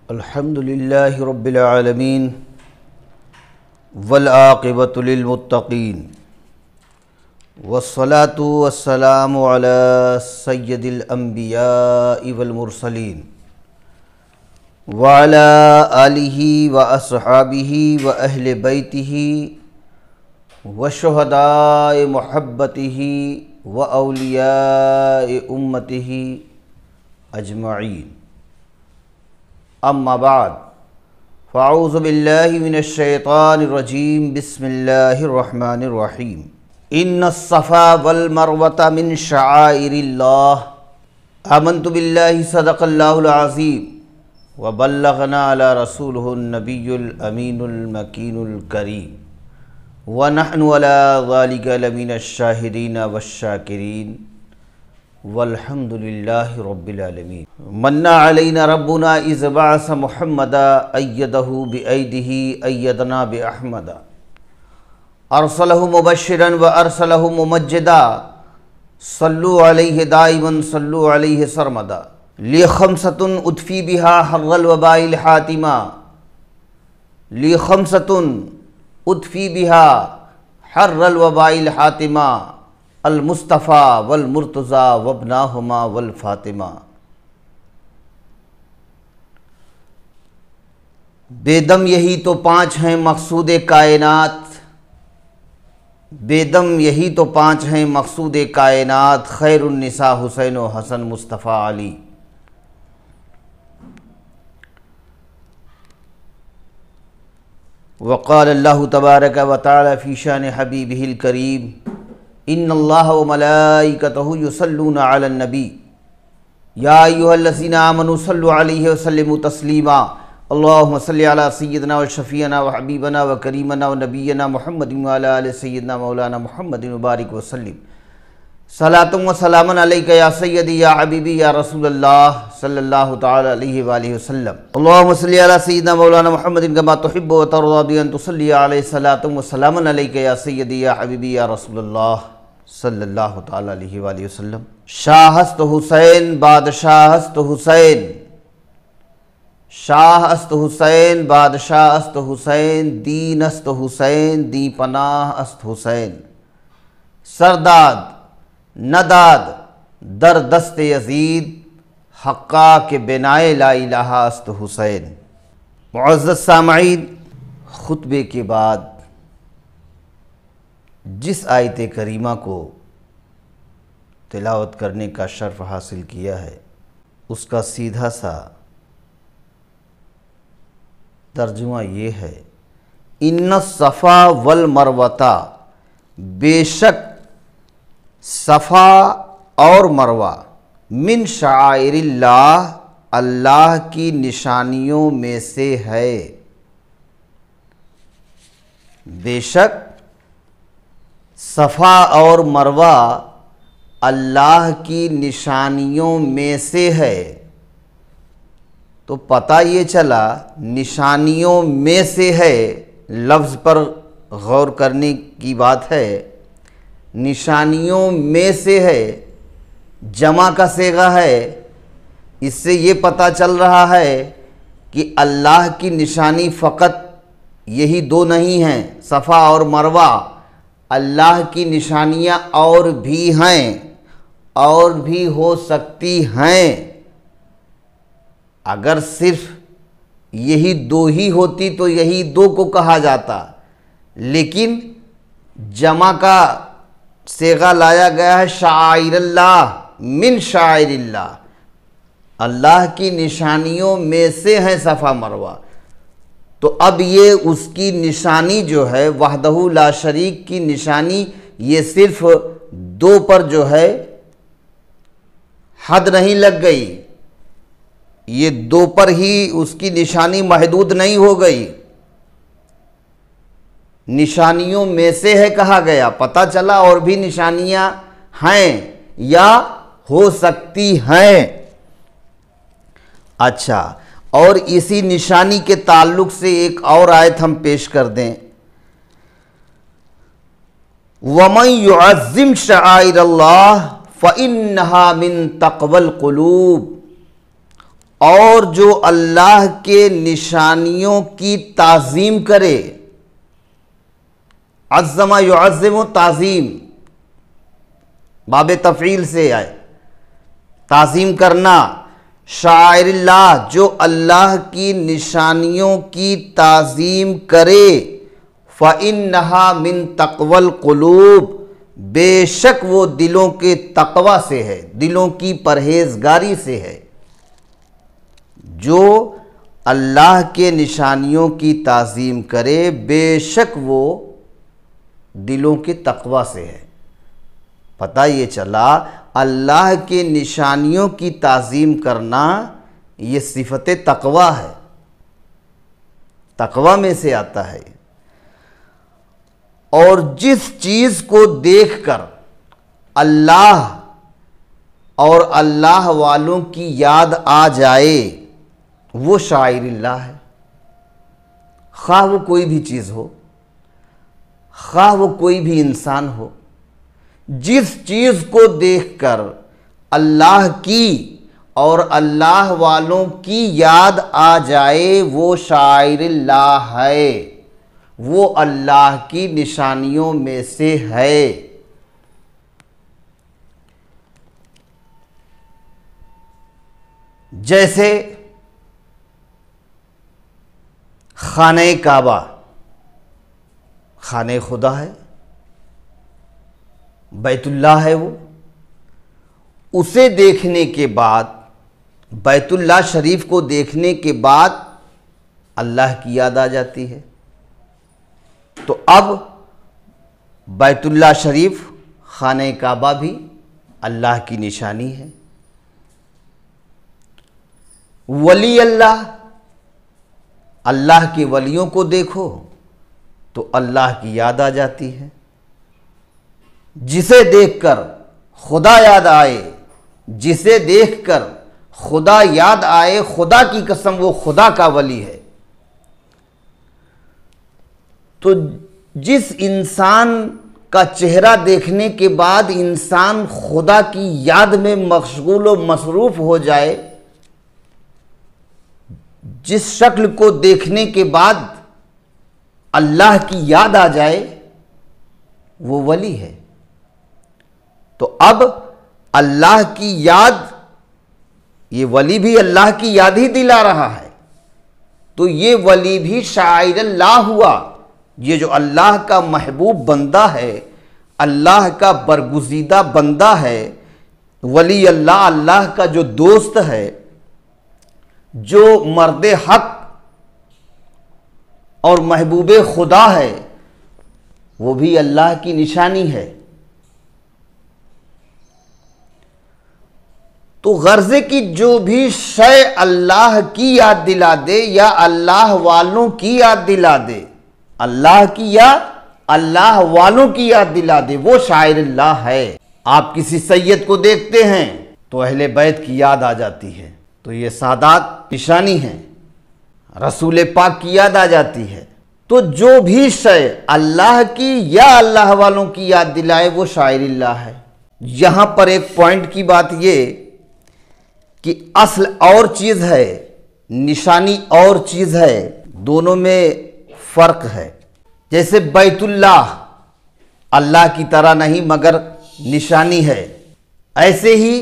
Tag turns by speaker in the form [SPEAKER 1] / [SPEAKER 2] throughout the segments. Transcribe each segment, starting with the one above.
[SPEAKER 1] अल्हम्दुलिल्लाहि रब्बिल आलमीन वल आक़िबतु लिल मुत्तक़ीन वस्सलातु वस्सलामु अला सय्यदिल अंबियाइ वल मुरसलीन व अला आलिहि व अस्हाबिहि व अहले बैतिहि व शुहदाए मुहब्बतिहि व औलियाए उम्मतिहि अजमईन। अम्मा बाद फ़अऊज़ु बिल्लाहि मिनश शैतानिर रजीम बिस्मिल्लाहिर रहमानिर रहीम। इन्नस्सफ़ा वल मरवता मिन शआइरिल्लाह आमन्तु बिल्लाहि सदक़ल्लाहुल अज़ीम व बल्लगना अला रसूलिहिन नबियुल अमीनुल मकीनुल करीम व नहनु अला ज़ालिका लमिनश शाहिदीन वश्शाकिरीन वल्हम्दुलिल्लाहि रब्बिल आलमीन। मन्ना अलैना रब्बुना इज़ बअस मुहम्मदा अय्यदहु बिअयदिहि अय्यदना बिअहमदा अरसलहु मुबश्शिरन व अरसलहु मुमज्जिदा सल्लु अलैहि दाइमन सल्लु अलैहि सरमदा लि खम्सतुन उतफ़ी बिहा हर्रल वबाइल हातिमा लि खम्सतुन उतफ़ी बिहा हर्रल वबाइल हातिमा अल मुस्तफ़ा वल मुर्तज़ा वब्नाहुमा वल फ़ातिमा। बेदम यही तो पाँच हैं मकसूद कायनात, बेदम यही तो पाँच हैं मकसूद कायनात खैरुन्निसा हुसैन व हसन मुस्तफ़ा अली। वक़ाल अल्लाहु तबारक व तआला फ़ी शान हबीबिहिल करीम इन्नल्लाह व मलाइकतहु युसल्लूना अलन नबी या अय्युहल्लज़ीना आमनू सल्लु अलैहि व सल्लिमू तस्लीमा अल्लाहुम्मा सल्लि अला सय्यिदिना व शफ़ीअना व हबीबना व करीमना व नबिय्यना मुहम्मदिन व अला आलि सय्यिदिना मौलाना मुहम्मदिन व बारिक व सल्लिम सलातुन व सलामन अलैका या सय्यदी या हबीबी या रसूलल्लाह सल्लल्लाहु तआला अलैहि व आलिहि वसल्लम। अल्लाहुम्मा सल्लि अला सय्यिदिना मौलाना मुहम्मदिन कमा तुहिब्बु व तर्ज़ा बि अन तुसल्ली अलैहि सलातुन व सलामन अलैका या सय्यदी या हबीबी या रसूलल्लाह सल्लल्लाहु तआला अलैहि व आलिहि वसल्लम। शाहस्त हुसैन बादशाहस्त हुसैन, शाहस्त हुसैन बादशाहस्त हुसैन दीनस्त हुसैन दी पनाहस्त हुसैन सरदाद नदाद दर दस्त यजीद हक्का के बिनाए ला इलाहा अस्त हुसैन। मुअज़्ज़ज़ सामईन, खुतबे के बाद जिस आयत करीमा को तिलावत करने का शर्फ हासिल किया है उसका सीधा सा तर्जुमा ये है, इन्ना सफ़ा वल मरवता, बेशक सफ़ा और मरवा मिन शाइरिल्लाह, अल्लाह की निशानियों में से है। बेशक सफ़ा और मरवा अल्लाह की निशानियों में से है। तो पता ये चला निशानियों में से है, लफ्ज़ पर गौर करने की बात है। निशानियों में से है, जमा का सेगा है। इससे ये पता चल रहा है कि अल्लाह की निशानी फ़कत यही दो नहीं हैं, सफ़ा और मरवा। अल्लाह की निशानियाँ और भी हैं, और भी हो सकती हैं। अगर सिर्फ यही दो ही होती तो यही दो को कहा जाता, लेकिन जमा का सेगा लाया गया है शाइरिल्लाह मिन शाइरिल्लाह, अल्लाह की निशानियों में से है सफ़ा मरवा। तो अब ये उसकी निशानी जो है वहदहू ला शरीक की निशानी, ये सिर्फ दो पर जो है हद नहीं लग गई, ये दो पर ही उसकी निशानी महदूद नहीं हो गई। निशानियों में से है कहा गया, पता चला और भी निशानियां हैं या हो सकती हैं। अच्छा, और इसी निशानी के ताल्लुक से एक और आयत हम पेश कर दें, वमन युअज़्ज़िम शआइरल्लाह फ़इन्नहा मिन तक़वल क़ुलूब, और जो अल्लाह के निशानियों की ताज़ीम करे, अज़्ज़मा युअज़्ज़िमु ताज़ीम बाब तफ़ईल से आए, ताज़ीम करना, शाइरिल्लाह जो अल्लाह की निशानियों की ताज़ीम करे, फ़इन्नहा मिन तक़वल क़ुलूब, बेशक वो दिलों के तक़वा से है, दिलों की परहेज़गारी से है। जो अल्लाह के निशानियों की ताज़ीम करे बेशक वो दिलों के तक़वा से है। पता ये चला अल्लाह के निशानियों की ताज़ीम करना ये सिफ़त तक़वा है, तक़वा में से आता है। और जिस चीज़ को देखकर अल्लाह और अल्लाह वालों की याद आ जाए वो शाइरिल्लाह है। खा वो कोई भी चीज़ हो, खा वो कोई भी इंसान हो, जिस चीज़ को देखकर अल्लाह की और अल्लाह वालों की याद आ जाए वो शाइरिल्लाह है, वो अल्लाह की निशानियों में से है। जैसे खाने काबा, खाने खुदा है, बैतुल्लाह है, वो उसे देखने के बाद, बैतुल्लाह शरीफ को देखने के बाद अल्लाह की याद आ जाती है। तो अब बैतुल्लाह शरीफ, खाने काबा भी अल्लाह की निशानी है। वली अल्लाह, अल्लाह के वलियों को देखो तो अल्लाह की याद आ जाती है। जिसे देखकर खुदा याद आए, जिसे देखकर खुदा याद आए, खुदा की कसम वो खुदा का वली है। तो जिस इंसान का चेहरा देखने के बाद इंसान खुदा की याद में मशगूल व मसरूफ़ हो जाए, जिस शक्ल को देखने के बाद अल्लाह की याद आ जाए वो वली है। तो अब अल्लाह की याद, ये वली भी अल्लाह की याद ही दिला रहा है, तो ये वली भी शाइरिल्लाह हुआ। ये जो अल्लाह का महबूब बंदा है, अल्लाह का बरगुज़ीदा बंदा है, वली अल्लाह, अल्लाह का जो दोस्त है, जो मर्द हक और महबूब खुदा है, वो भी अल्लाह की निशानी है। तो गर्ज़े की जो भी शय अल्लाह की याद दिला दे या अल्लाह वालों की याद दिला दे, अल्लाह की या अल्लाह वालों की याद दिला दे, वो शाइरिल्लाह है। आप किसी सैयद को देखते हैं तो अहले बैत की याद आ जाती है, तो ये सादात निशानी है। रसूल पाक की याद आ जाती है। तो जो भी शय अल्लाह की या अल्लाह वालों की याद दिलाए वो शाइरिल्लाह है। यहां पर एक पॉइंट की बात ये कि असल और चीज़ है, निशानी और चीज़ है, दोनों में फ़र्क है। जैसे बैतुल्लाह अल्लाह की तरह नहीं मगर निशानी है, ऐसे ही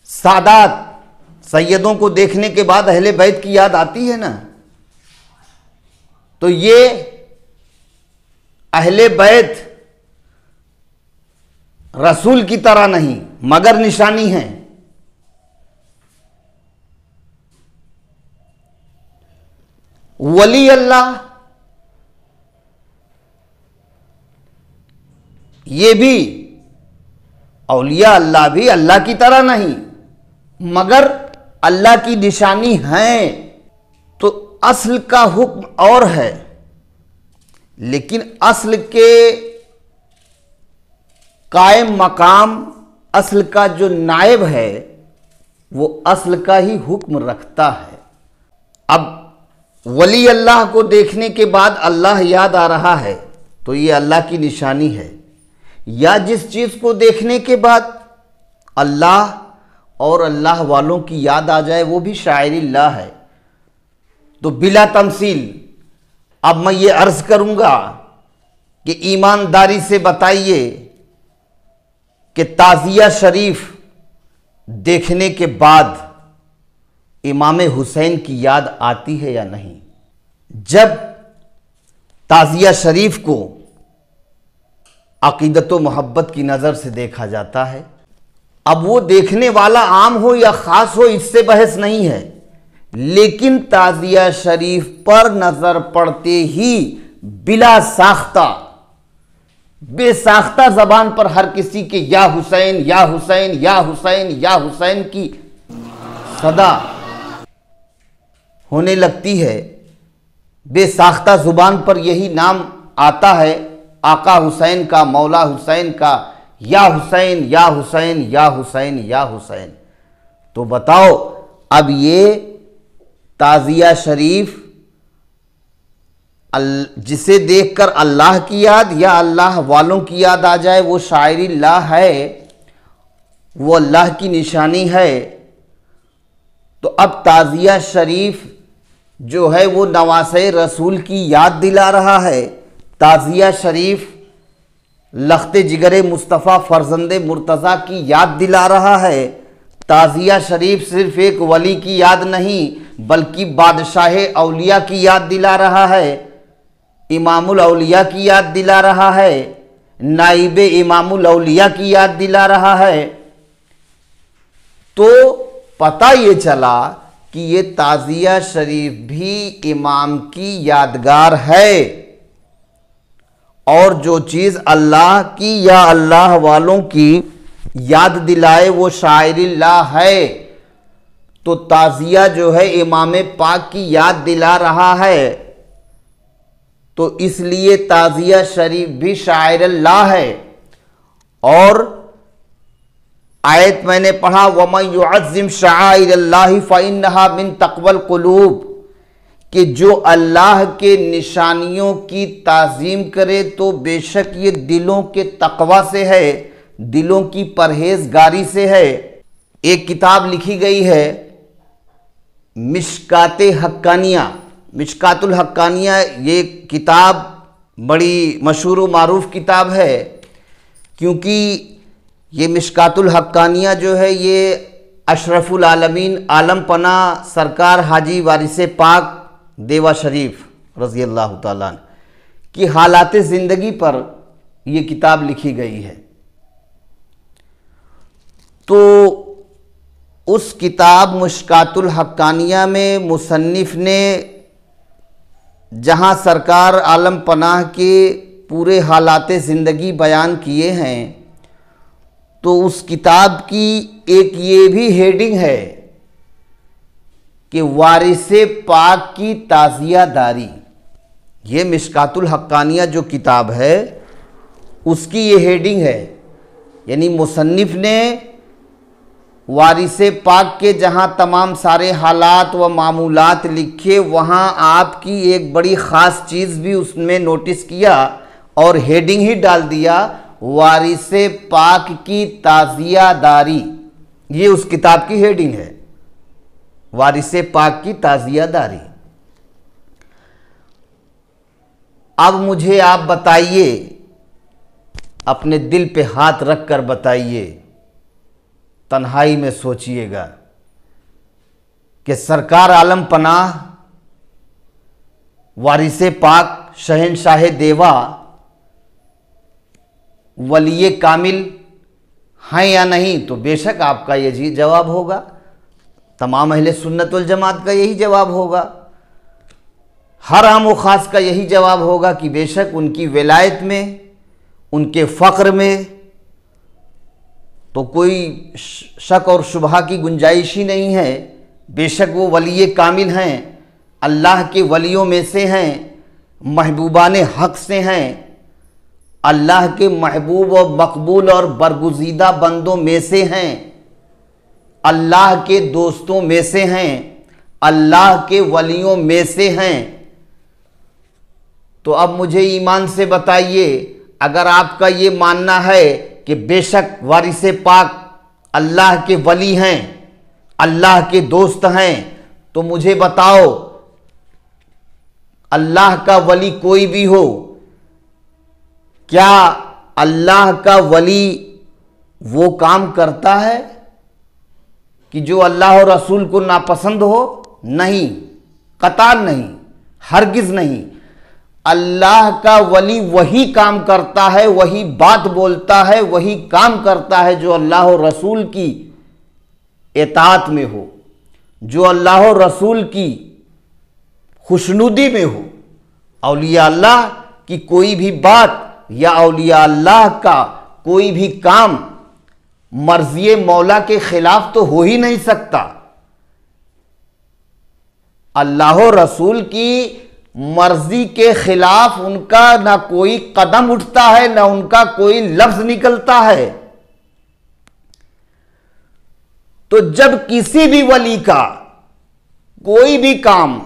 [SPEAKER 1] सादात सैयदों को देखने के बाद अहले बैत की याद आती है ना, तो ये अहले बैत रसूल की तरह नहीं मगर निशानी है। वली अल्लाह ये भी, औलिया अल्लाह भी अल्लाह की तरह नहीं मगर अल्लाह की निशानी है। तो असल का हुक्म और है, लेकिन असल के कायम मकाम, असल का जो नायब है वो असल का ही हुक्म रखता है। अब वली अल्लाह को देखने के बाद अल्लाह याद आ रहा है तो ये अल्लाह की निशानी है। या जिस चीज़ को देखने के बाद अल्लाह और अल्लाह वालों की याद आ जाए वो भी शायरिल्लाह है। तो बिला तमसील अब मैं ये अर्ज करूंगा कि ईमानदारी से बताइए कि ताज़िया शरीफ देखने के बाद इमाम हुसैन की याद आती है या नहीं। जब ताज़िया शरीफ को अक़ीदत व मोहब्बत की नज़र से देखा जाता है, अब वो देखने वाला आम हो या ख़ास हो इससे बहस नहीं है, लेकिन ताज़िया शरीफ पर नज़र पड़ते ही बिला साख्ता बेसाख्ता ज़बान पर हर किसी के या हुसैन या हुसैन या हुसैन या हुसैन की सदा होने लगती है। बेसाख्ता ज़ुबान पर यही नाम आता है आका हुसैन का, मौला हुसैन का, या हुसैन या हुसैन या हुसैन या हुसैन। तो बताओ अब ये ताज़िया शरीफ जिसे देखकर अल्लाह की याद या अल्लाह वालों की याद आ जाए वो शायरिल्लाह है, वो अल्लाह की निशानी है। तो अब ताज़िया शरीफ जो है वो नवासे रसूल की याद दिला रहा है। ताज़िया शरीफ लख्ते जिगरे मुस्तफ़ा फ़र्जंदे मुर्तज़ा की याद दिला रहा है। ताज़िया शरीफ सिर्फ एक वली की याद नहीं बल्कि बादशाह औलिया की याद दिला रहा है, इमामुल औलिया की याद दिला रहा है, नाइबे इमामुल औलिया की याद दिला रहा है। तो पता ये चला कि ये ताज़िया शरीफ भी इमाम की यादगार है, और जो चीज़ अल्लाह की या अल्लाह वालों की याद दिलाए वो शायरिल्लाह है। तो ताज़िया जो है इमाम पाक की याद दिला रहा है, तो इसलिए ताज़िया शरीफ भी शायरिल्लाह है। और आयत मैंने पढ़ा, वमन युअज़्ज़िम शआइरिल्लाहि फ़इन्नहा मिन तक़वल क़ुलूब, कि जो अल्लाह के निशानियों की ताज़ीम करे तो बेशक ये दिलों के तक़वा से है, दिलों की परहेज़गारी से है। एक किताब लिखी गई है मिशकाते हक्कानिया, मिशकातुल हक्कानिया, ये किताब बड़ी मशहूर व मारूफ किताब है, क्योंकि ये मिशकातुल हक्कानिया जो है ये अशरफुल आलमीन आलम पना सरकार हाजी वारिस पाक देवा शरीफ रज़ी अल्लाह ताला की हालात ज़िंदगी पर यह किताब लिखी गई है। तो उस किताब मुश्कातुल हक्कानिया में मुसन्निफ़ ने जहाँ सरकार आलम पनाह के पूरे हालात ज़िंदगी बयान किए हैं, तो उस किताब की एक ये भी हेडिंग है कि वारिसे पाक की ताज़ियादारी। ये मिशकातुल हक्कानिया जो किताब है उसकी ये हेडिंग है, यानी मुसन्निफ़ ने वारिसे पाक के जहाँ तमाम सारे हालात व मामूलात लिखे, वहाँ आपकी एक बड़ी ख़ास चीज़ भी उसमें नोटिस किया और हेडिंग ही डाल दिया, वारिसे पाक की ताज़ियादारी। ये उस किताब की हेडिंग है, वारिसे पाक की ताज़ियादारी। अब मुझे आप बताइए, अपने दिल पे हाथ रख कर बताइए, तन्हाई में सोचिएगा कि सरकार आलम पनाह वारिसे पाक शहंशाह देवा वली कामिल हैं या नहीं। तो बेशक आपका यही जवाब होगा, तमाम अहले सुन्नत वल जमात का यही जवाब होगा, हर आम व ख़ास का यही जवाब होगा कि बेशक उनकी विलायत में, उनके फ़क्र में तो कोई शक और शुबहा की गुंजाइश ही नहीं है। बेशक वो वली कामिल हैं, अल्लाह के वलियों में से हैं, महबूबान हक़ से हैं, अल्लाह के महबूब और मकबूल और बरगुज़ीदा बंदों में से हैं, अल्लाह के दोस्तों में से हैं, अल्लाह के वलियों में से हैं। तो अब मुझे ईमान से बताइए, अगर आपका ये मानना है कि बेशक वारिसे पाक अल्लाह के वली हैं, अल्लाह के दोस्त हैं, तो मुझे बताओ अल्लाह का वली कोई भी हो, क्या अल्लाह का वली वो काम करता है कि जो अल्लाह और रसूल को नापसंद हो? नहीं, कतान नहीं, हरगिज नहीं। अल्लाह का वली वही काम करता है, वही बात बोलता है, वही काम करता है जो अल्लाह और रसूल की इताअत में हो, जो अल्लाह और रसूल की खुशनुदी में हो। औलिया अल्लाह की कोई भी बात या औलिया अल्लाह का कोई भी काम मर्ज़ी मौला के खिलाफ तो हो ही नहीं सकता। अल्लाह और रसूल की मर्जी के खिलाफ उनका ना कोई कदम उठता है, ना उनका कोई लफ्ज निकलता है। तो जब किसी भी वली का कोई भी काम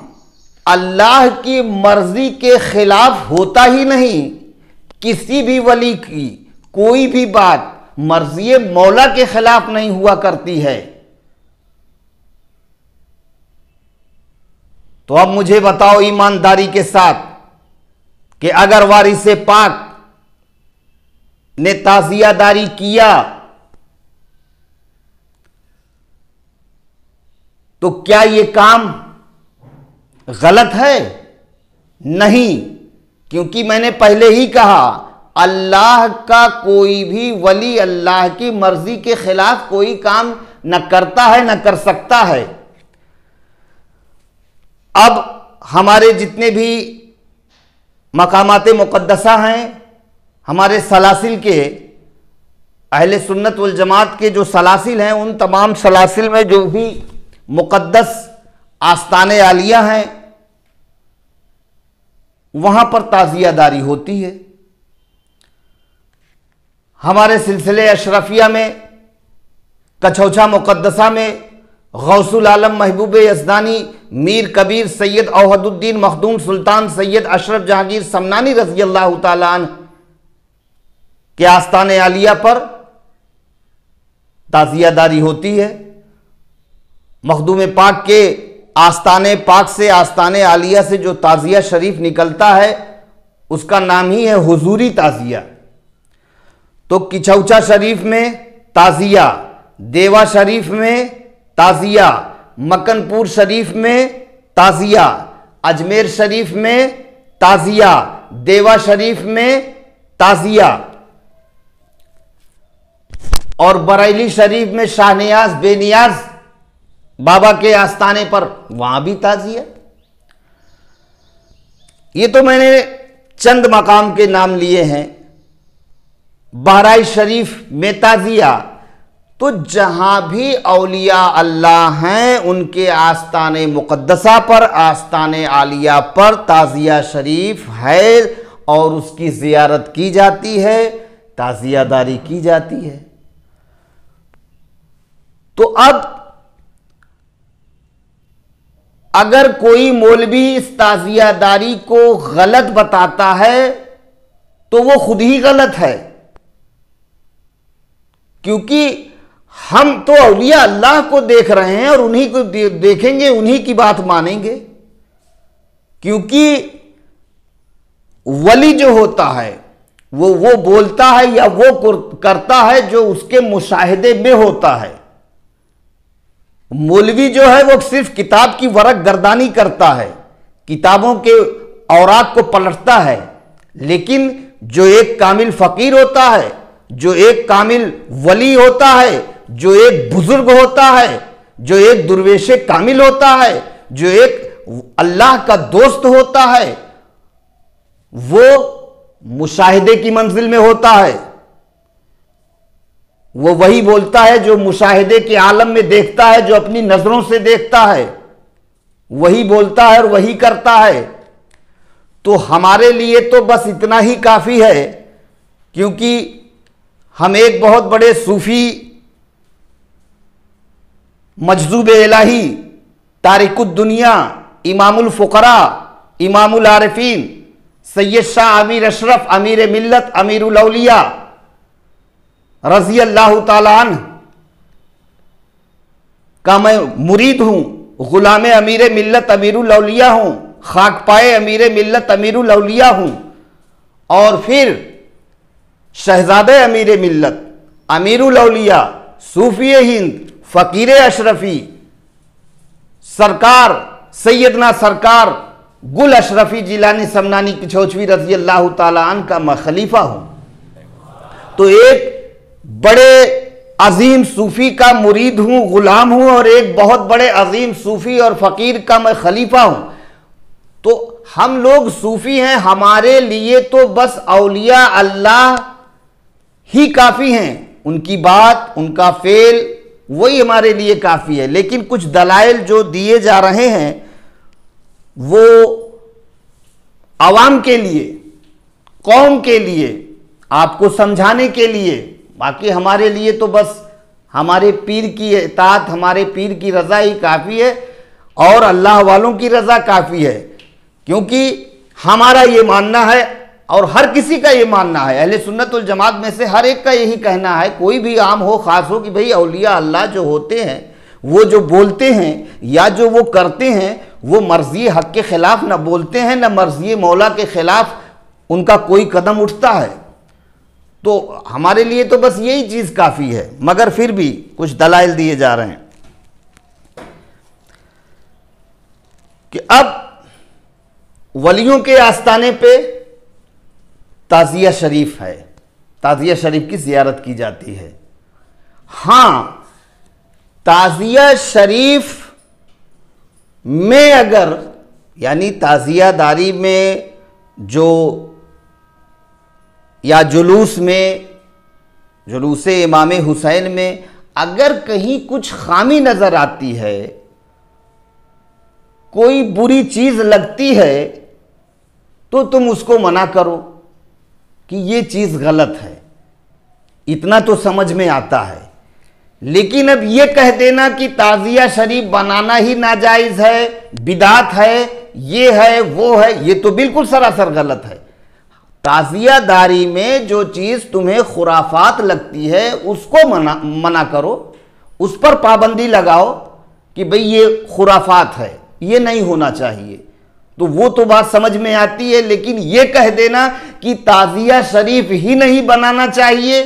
[SPEAKER 1] अल्लाह की मर्जी के खिलाफ होता ही नहीं, किसी भी वली की कोई भी बात मर्जी मौला के खिलाफ नहीं हुआ करती है, तो अब मुझे बताओ ईमानदारी के साथ कि अगर वारिसे पाक ने ताज़ियादारी किया तो क्या यह काम गलत है? नहीं, क्योंकि मैंने पहले ही कहा अल्लाह का कोई भी वली अल्लाह की मर्जी के खिलाफ कोई काम न करता है न कर सकता है। अब हमारे जितने भी मकामाते मुक़द्दसा हैं, हमारे सलासिल के अहले सुन्नत वल जमात के जो सलासिल हैं, उन तमाम सलासिल में जो भी मुक़द्दस आस्ताने आलिया हैं वहां पर ताज़ियादारी होती है। हमारे सिलसिले अशरफिया में कछौछा मुक़द्दसा में गौसुल आलम महबूब यज़दानी मीर कबीर सैयद औहदुद्दीन मखदूम सुल्तान सैयद अशरफ जहांगीर समनानी रज़ी अल्लाह ताला अन्हु के आस्ताने आलिया पर ताज़ियादारी होती है। मखदूम पाक के आस्ताने पाक से, आस्ताने आलिया से जो ताज़िया शरीफ निकलता है उसका नाम ही है हुजूरी ताज़िया। तो किछौछा शरीफ में ताज़िया, देवा शरीफ में ताज़िया, मकनपुर शरीफ में ताज़िया, अजमेर शरीफ में ताज़िया, देवा शरीफ में ताज़िया और बरेली शरीफ में शाहनियाज बेनियाज बाबा के आस्थाने पर वहां भी ताज़िया। ये तो मैंने चंद मकाम के नाम लिए हैं। बहराइच शरीफ में ताज़िया, तो जहां भी औलिया अल्लाह हैं उनके आस्ताने मुक़द्दसा पर, आस्ताने आलिया पर ताज़िया शरीफ है और उसकी ज़ियारत की जाती है, ताज़ियादारी की जाती है। तो अब अगर कोई मौलवी इस ताज़ियादारी को गलत बताता है तो वो खुद ही गलत है, क्योंकि हम तो औलिया अल्लाह को देख रहे हैं और उन्हीं को देखेंगे, उन्हीं की बात मानेंगे। क्योंकि वली जो होता है वो बोलता है या वो करता है जो उसके मुशाहिदे में होता है। मौलवी जो है वो सिर्फ किताब की वरक गर्दानी करता है, किताबों के औराक को पलटता है, लेकिन जो एक कामिल फकीर होता है, जो एक कामिल वली होता है, जो एक बुजुर्ग होता है, जो एक दुर्वेशे कामिल होता है, जो एक अल्लाह का दोस्त होता है, वो मुशाहिदे की मंजिल में होता है। वो वही बोलता है जो मुशाहिदे के आलम में देखता है, जो अपनी नजरों से देखता है, वही बोलता है और वही करता है। तो हमारे लिए तो बस इतना ही काफी है, क्योंकि हम एक बहुत बड़े सूफी मजजूब इलाही तारिकुद दुनिया इमामुल फुकरा इमामुल आरिफीन सैयद शाह अमीर अशरफ अमीर मिल्लत अमीरुल औलिया रज़ी अल्लाह ताला अन्हु का मैं मुरीद हूं, गुलाम अमीर मिल्लत अमीरुल औलिया हूं, खाक पाए अमीर मिल्लत अमीरुल औलिया हूं, और फिर शहजादे अमीर मिल्लत अमीरुल औलिया सूफी हिंद फ़कीर अशरफी सरकार सैयदना सरकार गुल अशरफी जिलानी समनानी किछौछवी रज़ी अल्लाह ताला अन्हु का मैं खलीफा हूं। तो एक बड़े अजीम सूफी का मुरीद हूं, गुलाम हूं, और एक बहुत बड़े अजीम सूफी और फकीर का मैं खलीफा हूं। तो हम लोग सूफी हैं, हमारे लिए तो बस औलिया अल्लाह ही काफी हैं, उनकी बात उनका फेल वही हमारे लिए काफी है। लेकिन कुछ दलाइल जो दिए जा रहे हैं वो आवाम के लिए, कौम के लिए, आपको समझाने के लिए, बाकी हमारे लिए तो बस हमारे पीर की इताअत, हमारे पीर की रज़ा ही काफ़ी है और अल्लाह वालों की रज़ा काफ़ी है। क्योंकि हमारा ये मानना है और हर किसी का ये मानना है, अहले सुन्नत वल जमात में से हर एक का यही कहना है, कोई भी आम हो ख़ास हो, कि भाई औलिया अल्लाह जो होते हैं वो जो बोलते हैं या जो वो करते हैं वो मर्ज़ी हक़ के ख़िलाफ़ न बोलते हैं, न मर्ज़ी मौला के ख़िलाफ़ उनका कोई कदम उठता है। तो हमारे लिए तो बस यही चीज़ काफ़ी है। मगर फिर भी कुछ दलाइल दिए जा रहे हैं कि अब वलियों के आस्ताने पे ताज़िया शरीफ है, ताज़िया शरीफ की ज़ियारत की जाती है। हाँ, ताज़िया शरीफ में अगर यानी ताज़ियादारी में जो या जुलूस में, जुलूस इमाम हुसैन में अगर कहीं कुछ खामी नज़र आती है, कोई बुरी चीज़ लगती है, तो तुम उसको मना करो कि ये चीज़ गलत है, इतना तो समझ में आता है। लेकिन अब ये कह देना कि ताज़िया शरीफ बनाना ही नाजायज़ है, बिदात है, ये है वो है, ये तो बिल्कुल सरासर गलत है। ताज़ियादारी में जो चीज़ तुम्हें खुराफात लगती है उसको मना करो, उस पर पाबंदी लगाओ कि भाई ये खुराफात है, ये नहीं होना चाहिए, तो वो तो बात समझ में आती है। लेकिन ये कह देना कि ताज़िया शरीफ ही नहीं बनाना चाहिए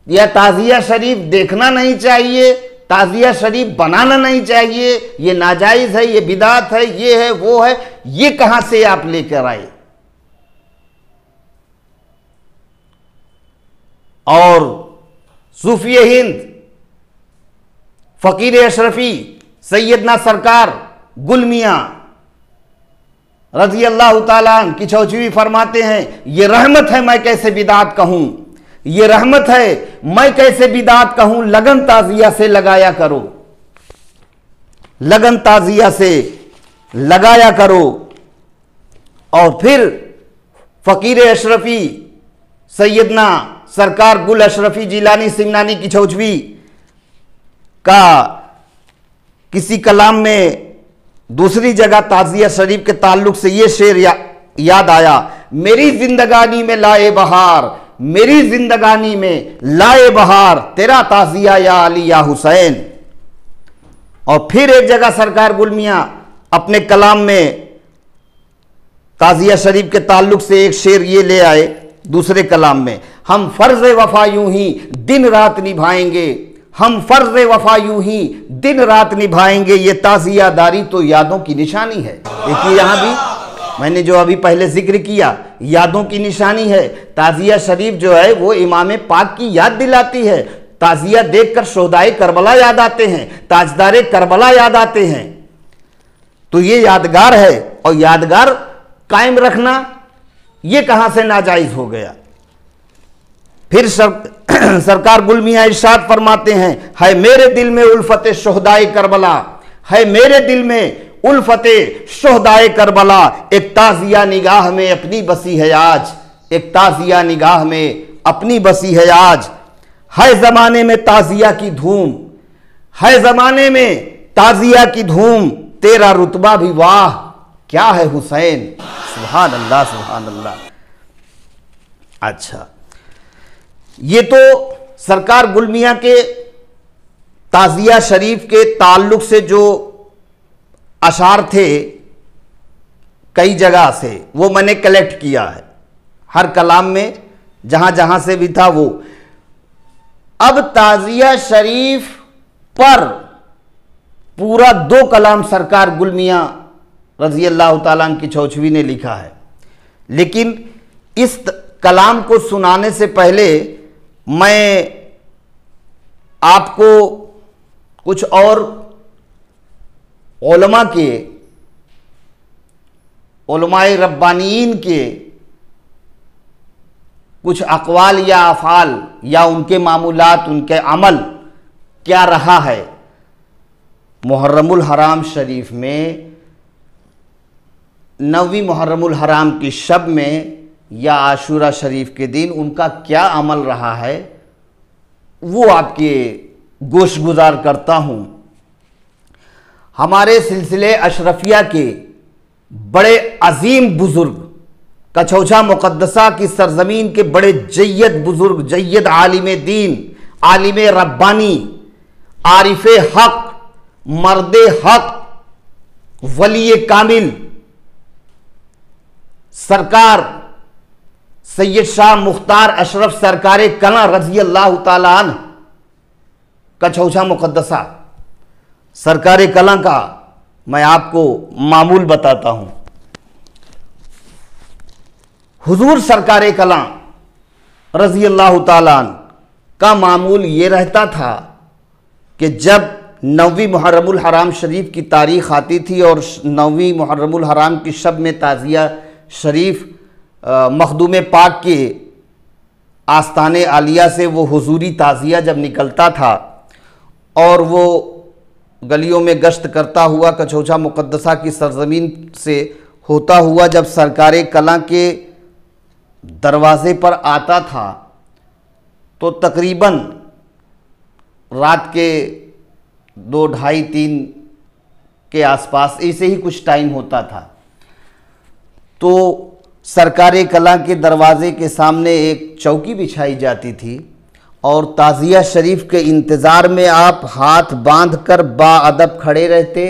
[SPEAKER 1] या ताज़िया शरीफ देखना नहीं चाहिए, ताज़िया शरीफ बनाना नहीं चाहिए, ये नाजायज़ है, ये बिदात है, ये है वो है, ये कहां से आप लेकर आए? और सूफी हिंद फ़कीर अशरफी सैयदना सरकार गुल मियां रज़ी अल्लाह ताला अन्हु किछौछवी फरमाते हैं, ये रहमत है मैं कैसे बिदात कहूं, ये रहमत है मैं कैसे बिदात कहूं, लगन ताज़िया से लगाया करो, लगन ताज़िया से लगाया करो। और फिर फ़कीर अशरफी सैयदना सरकार गुल अशरफी जिलानी सिमनानी किछौछवी का किसी कलाम में दूसरी जगह ताज़िया शरीफ के ताल्लुक से ये शेर याद आया, मेरी जिंदगानी में लाए बहार, मेरी जिंदगानी में लाए बहार, तेरा ताज़िया या अली या हुसैन। और फिर एक जगह सरकार गुल मियां अपने कलाम में ताज़िया शरीफ के ताल्लुक से एक शेर ये ले आए दूसरे कलाम में, हम फर्ज वफा यूं ही दिन रात निभाएंगे, हम फर्ज वफा यूं ही दिन रात निभाएंगे, ये ताज़ियादारी तो यादों की निशानी है। देखिए यहां भी मैंने जो अभी पहले जिक्र किया, यादों की निशानी है। ताज़िया शरीफ जो है वो इमाम पाक की याद दिलाती है। ताज़िया देखकर शोहदाए करबला याद आते हैं, ताजदारे करबला याद आते हैं। तो ये यादगार है, और यादगार कायम रखना ये कहां से नाजायज हो गया? फिर सरकार गुल मियां इरशाद फरमाते हैं, है मेरे दिल में उल्फते शोहदाए करबला, है मेरे दिल में उल्फते शोहदाए करबला, एक ताज़िया निगाह में अपनी बसी है आज, एक ताज़िया निगाह में अपनी बसी है आज। है ज़माने में ताज़िया की धूम, है ज़माने में ताज़िया की धूम, तेरा रुतबा भी वाह क्या है हुसैन। सुभान अल्लाह, सुभान अल्लाह। अच्छा, ये तो सरकार गुल मियां के ताज़िया शरीफ के ताल्लुक से जो अशार थे कई जगह से, वो मैंने कलेक्ट किया है, हर कलाम में जहां जहां से भी था वो। अब ताज़िया शरीफ पर पूरा 2 कलाम सरकार गुल मियां रज़ी अल्लाह ताला अन्हु की चौचवी ने लिखा है। लेकिन इस कलाम को सुनाने से पहले मैं आपको कुछ और उलमा के, उलमाए रब्बानीन के कुछ अक़वाल या अफ़ाल या उनके मामूलात, उनके अमल क्या रहा है मुहर्रमुल हराम शरीफ में, 9वीं मुहर्रमुल हराम की शब में या आशूरा शरीफ के दिन उनका क्या अमल रहा है, वो आपके गोश गुजार करता हूँ। हमारे सिलसिले अशरफिया के बड़े अजीम बुजुर्ग, कछौछा मुक़द्दसा की सरजमीन के बड़े जय्यद बुजुर्ग, जय्यद आलिम दीन, आलिम रब्बानी, आरिफ हक, मर्द हक, वली कामिल सरकार सैयद शाह मुख्तार अशरफ सरकार कला रज़ी अल्लाह ताला अन्हु, कछौछा मुक़द्दसा सरकार कला का मैं आपको मामूल बताता हूं। हुजूर सरकार कला रज़ी अल्लाह ताला अन्हु का मामूल ये रहता था कि जब 9वीं मुहर्रमुल हराम शरीफ की तारीख़ आती थी और 9वीं मुहर्रमुल हराम की शब में ताज़िया शरीफ मखदूम पाक के आस्ताने आलिया से वो हुजूरी ताज़िया जब निकलता था और वो गलियों में गश्त करता हुआ कछौछा मुक़द्दसा की सरजमीन से होता हुआ जब सरकार कला के दरवाज़े पर आता था तो तकरीबन रात के 2, ढाई, 3 के आसपास ऐसे ही कुछ टाइम होता था। तो सरकार कला के दरवाज़े के सामने एक चौकी बिछाई जाती थी और ताज़िया शरीफ के इंतज़ार में आप हाथ बांध कर बाअदब खड़े रहते।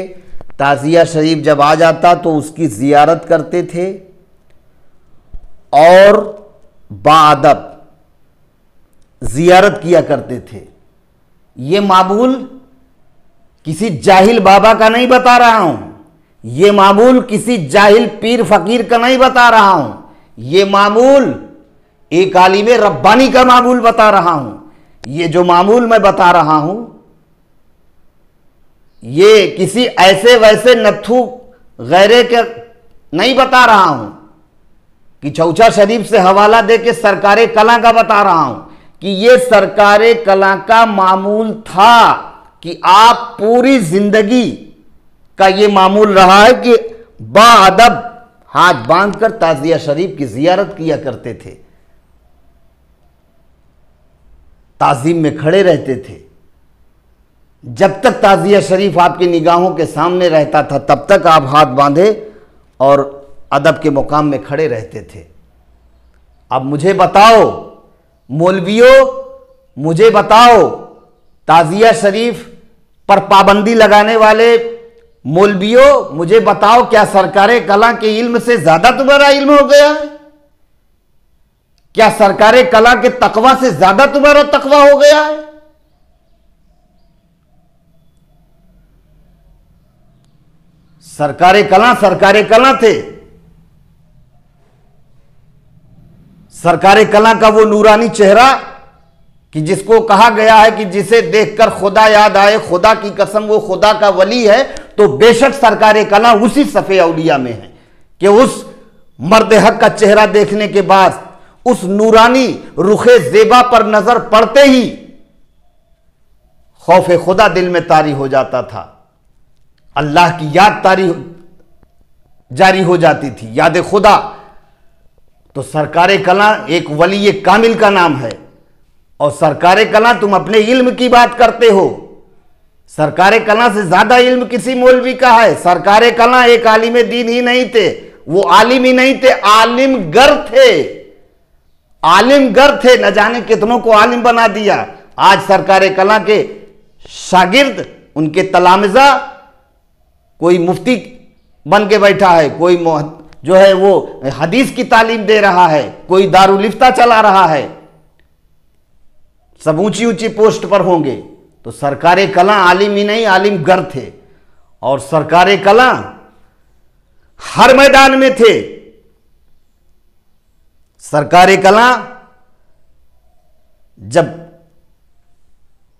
[SPEAKER 1] ताज़िया शरीफ जब आ जाता तो उसकी ज़ियारत करते थे और बाअदब ज़ियारत किया करते थे। ये मामूल किसी जाहिल बाबा का नहीं बता रहा हूं, ये मामूल किसी जाहिल पीर फकीर का नहीं बता रहा हूं, ये मामूल एक आलिम रब्बानी का मामूल बता रहा हूं। ये जो मामूल मैं बता रहा हूं ये किसी ऐसे वैसे नत्थु गैरे के नहीं बता रहा हूं कि चौचा शरीफ से हवाला दे के सरकार कला का बता रहा हूं कि ये सरकार कला का मामूल था कि आप पूरी जिंदगी का ये मामूल रहा है कि बाअदब हाथ बांधकर ताज़िया शरीफ की जियारत किया करते थे, ताज़ीम में खड़े रहते थे। जब तक ताज़िया शरीफ आपकी निगाहों के सामने रहता था तब तक आप हाथ बांधे और अदब के मुकाम में खड़े रहते थे। अब मुझे बताओ मौलवियों, मुझे बताओ ताज़िया शरीफ पर पाबंदी लगाने वाले मौलवियों, मुझे बताओ क्या सरकार कला के इल्म से ज्यादा तुम्हारा इल्म हो गया है? क्या सरकार कला के तकवा से ज्यादा तुम्हारा तकवा हो गया है? सरकार कला थे। सरकार कला का वो नूरानी चेहरा कि जिसको कहा गया है कि जिसे देखकर खुदा याद आए, खुदा की कसम वो खुदा का वली है, तो बेशक सरकार कला उसी सफ़े औलिया में है कि उस मर्द हक का चेहरा देखने के बाद उस नूरानी रुखे ज़ेबा पर नजर पड़ते ही खौफ खुदा दिल में तारी हो जाता था, अल्लाह की याद तारी जारी हो जाती थी, याद खुदा। तो सरकार कला एक वली कामिल का नाम है। और सरकार कला तुम अपने इल्म की बात करते हो, सरकार कला से ज्यादा इल्म किसी मौलवी का है। सरकार कला एक आलिम दीन ही नहीं थे, वो आलिम ही नहीं थे, आलिम गर थे, आलिम गर थे। न जाने कितनों को आलिम बना दिया। आज सरकार कला के शागिर्द, उनके तलामिज़ा, कोई मुफ्ती बन के बैठा है, कोई जो है वो हदीस की तालीम दे रहा है, कोई दारुल इफ्ता चला रहा है, सब ऊंची ऊंची पोस्ट पर होंगे। तो सरकारे कला आलिम ही नहीं, आलिम गर थे। और सरकारे कला हर मैदान में थे। सरकारे कला जब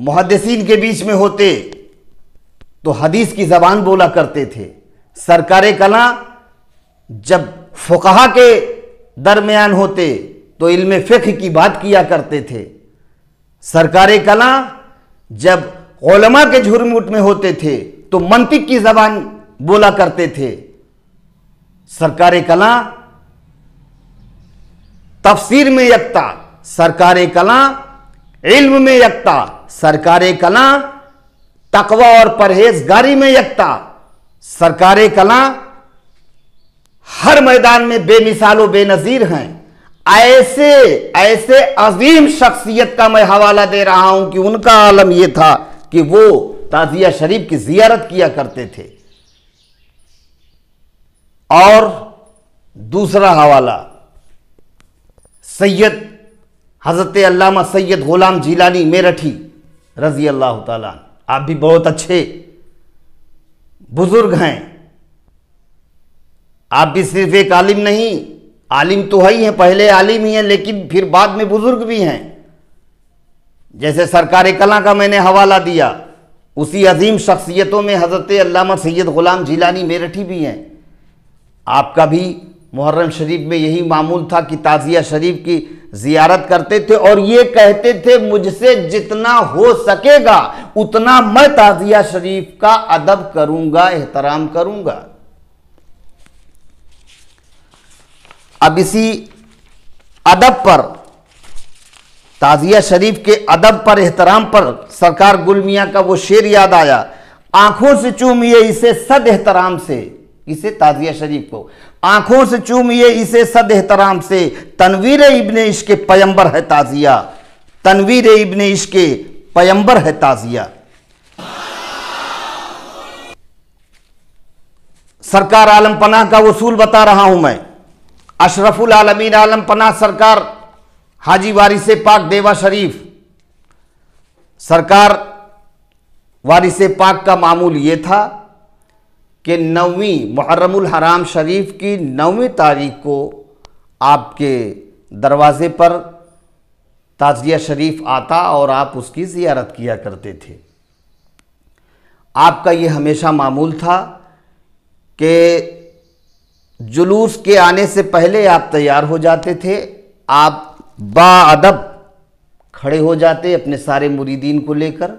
[SPEAKER 1] मुहद्दिसीन के बीच में होते तो हदीस की जबान बोला करते थे। सरकारे कला जब फुकहा के दरमियान होते तो इल्म फिक्ह की बात किया करते थे। सरकारे कला जब उलमा के झुरमुट में होते थे तो मंतिक की जबान बोला करते थे। सरकारे कला तफसीर में यकता, सरकारे कला इल्म में यकता, सरकारे कला तकवा और परहेजगारी में यकता, सरकारे कला हर मैदान में बेमिसालो बेनजीर हैं। ऐसे ऐसे अजीम शख्सियत का मैं हवाला दे रहा हूं कि उनका आलम यह था कि वो ताजिया शरीफ की जियारत किया करते थे। और दूसरा हवाला सैयद हजरत अल्लामा सैयद गुलाम जिलानी मेरठी रजी अल्लाह ताला। आप भी बहुत अच्छे बुजुर्ग हैं। आप भी सिर्फ एक आलिम नहीं, आलिम तो है ही हैं, पहले आलिम ही हैं, लेकिन फिर बाद में बुजुर्ग भी हैं। जैसे सरकारे कला का मैंने हवाला दिया, उसी अजीम शख्सियतों में हजरत अल्लामा सैयद गुलाम जिलानी मेरठी भी हैं। आपका भी मुहर्रम शरीफ में यही मामूल था कि ताज़िया शरीफ की जियारत करते थे और ये कहते थे मुझसे जितना हो सकेगा उतना मैं ताज़िया शरीफ का अदब करूंगा, एहतराम करूंगा। अब इसी अदब पर, ताज़िया शरीफ के अदब पर, एहतराम पर सरकार गुल मियां का वो शेर याद आया, आंखों से चूमिए इसे सद एहतराम से, इसे ताज़िया शरीफ को आंखों से चूमिए इसे सद एहतराम से, तनवीर इब्ने इश्क पैगंबर है ताज़िया, तनवीर इब्ने इश्क पैगंबर है ताज़िया। सरकार आलम पनाह का वसूल बता रहा हूं मैं। अशरफुल आलमीन आलम पनाह सरकार हाजी वारिसे पाक देवा शरीफ, सरकार वारिसे पाक का मामूल ये था कि 9वीं मुहर्रमुल हराम शरीफ की 9वीं तारीख को आपके दरवाजे पर ताज़िया शरीफ आता और आप उसकी ज़ियारत किया करते थे। आपका ये हमेशा मामूल था कि जुलूस के आने से पहले आप तैयार हो जाते थे, आप बाअदब खड़े हो जाते अपने सारे मुरीदीन को लेकर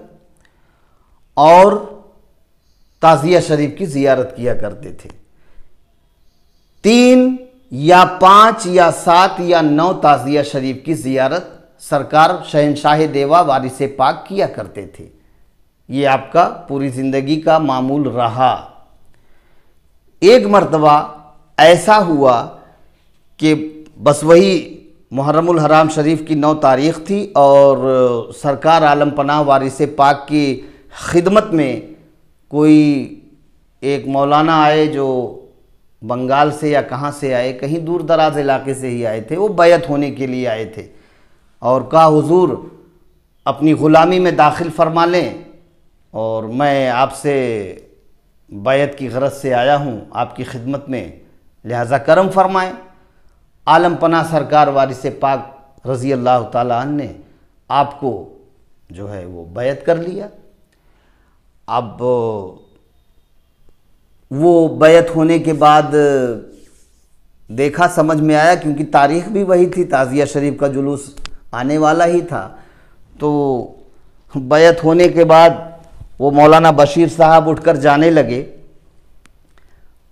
[SPEAKER 1] और ताज़िया शरीफ की ज़ियारत किया करते थे। 3 या 5 या 7 या 9 ताज़िया शरीफ की ज़ियारत सरकार शहनशाह देवा वारिसे पाक किया करते थे। ये आपका पूरी ज़िंदगी का मामूल रहा। एक मर्तबा ऐसा हुआ कि बस वही मुहर्रमुल हराम शरीफ की 9 तारीख़ थी और सरकार आलम पनाह वारिसे पाक की खिदमत में कोई एक मौलाना आए जो बंगाल से या कहाँ से आए, कहीं दूर दराज इलाके से ही आए थे। वो बैत होने के लिए आए थे और कहा हुजूर अपनी ग़ुलामी में दाखिल फरमा लें और मैं आपसे बैत की गरज से आया हूँ आपकी खिदमत में, लिहाजा करम फरमाएं। आलम पनाह सरकार वारिसे पाक रज़ी अल्लाह ताला अन्हु ने आपको जो है वो बैत कर लिया। अब वो बैत होने के बाद देखा, समझ में आया, क्योंकि तारीख़ भी वही थी, ताज़िया शरीफ का जुलूस आने वाला ही था। तो बैत होने के बाद वो मौलाना बशीर साहब उठकर जाने लगे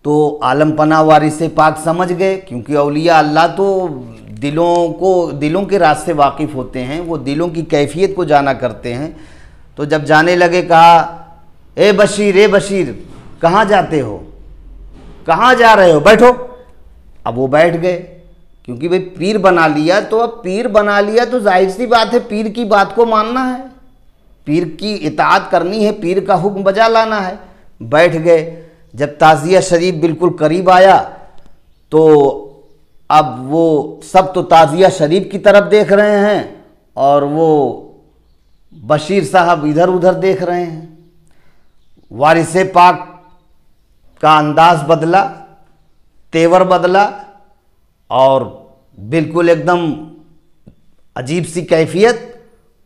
[SPEAKER 1] तो आलम पनाह वारिसे पाक समझ गए, क्योंकि औलिया अल्लाह तो दिलों के राज से वाकिफ़ होते हैं, वो दिलों की कैफियत को जाना करते हैं। तो जब जाने लगे कहा ए बशीर कहाँ जाते हो, कहाँ जा रहे हो, बैठो। अब वो बैठ गए, क्योंकि भाई पीर बना लिया तो अब पीर बना लिया तो जाहिर सी बात है पीर की बात को मानना है। पीर की इताअत करनी है, पीर का हुक्म बजा लाना है। बैठ गए। जब ताज़िया शरीफ बिल्कुल करीब आया तो अब वो सब तो ताज़िया शरीफ की तरफ देख रहे हैं और वो बशीर साहब इधर उधर देख रहे हैं। वारिसे पाक का अंदाज बदला, तेवर बदला और बिल्कुल एकदम अजीब सी कैफियत,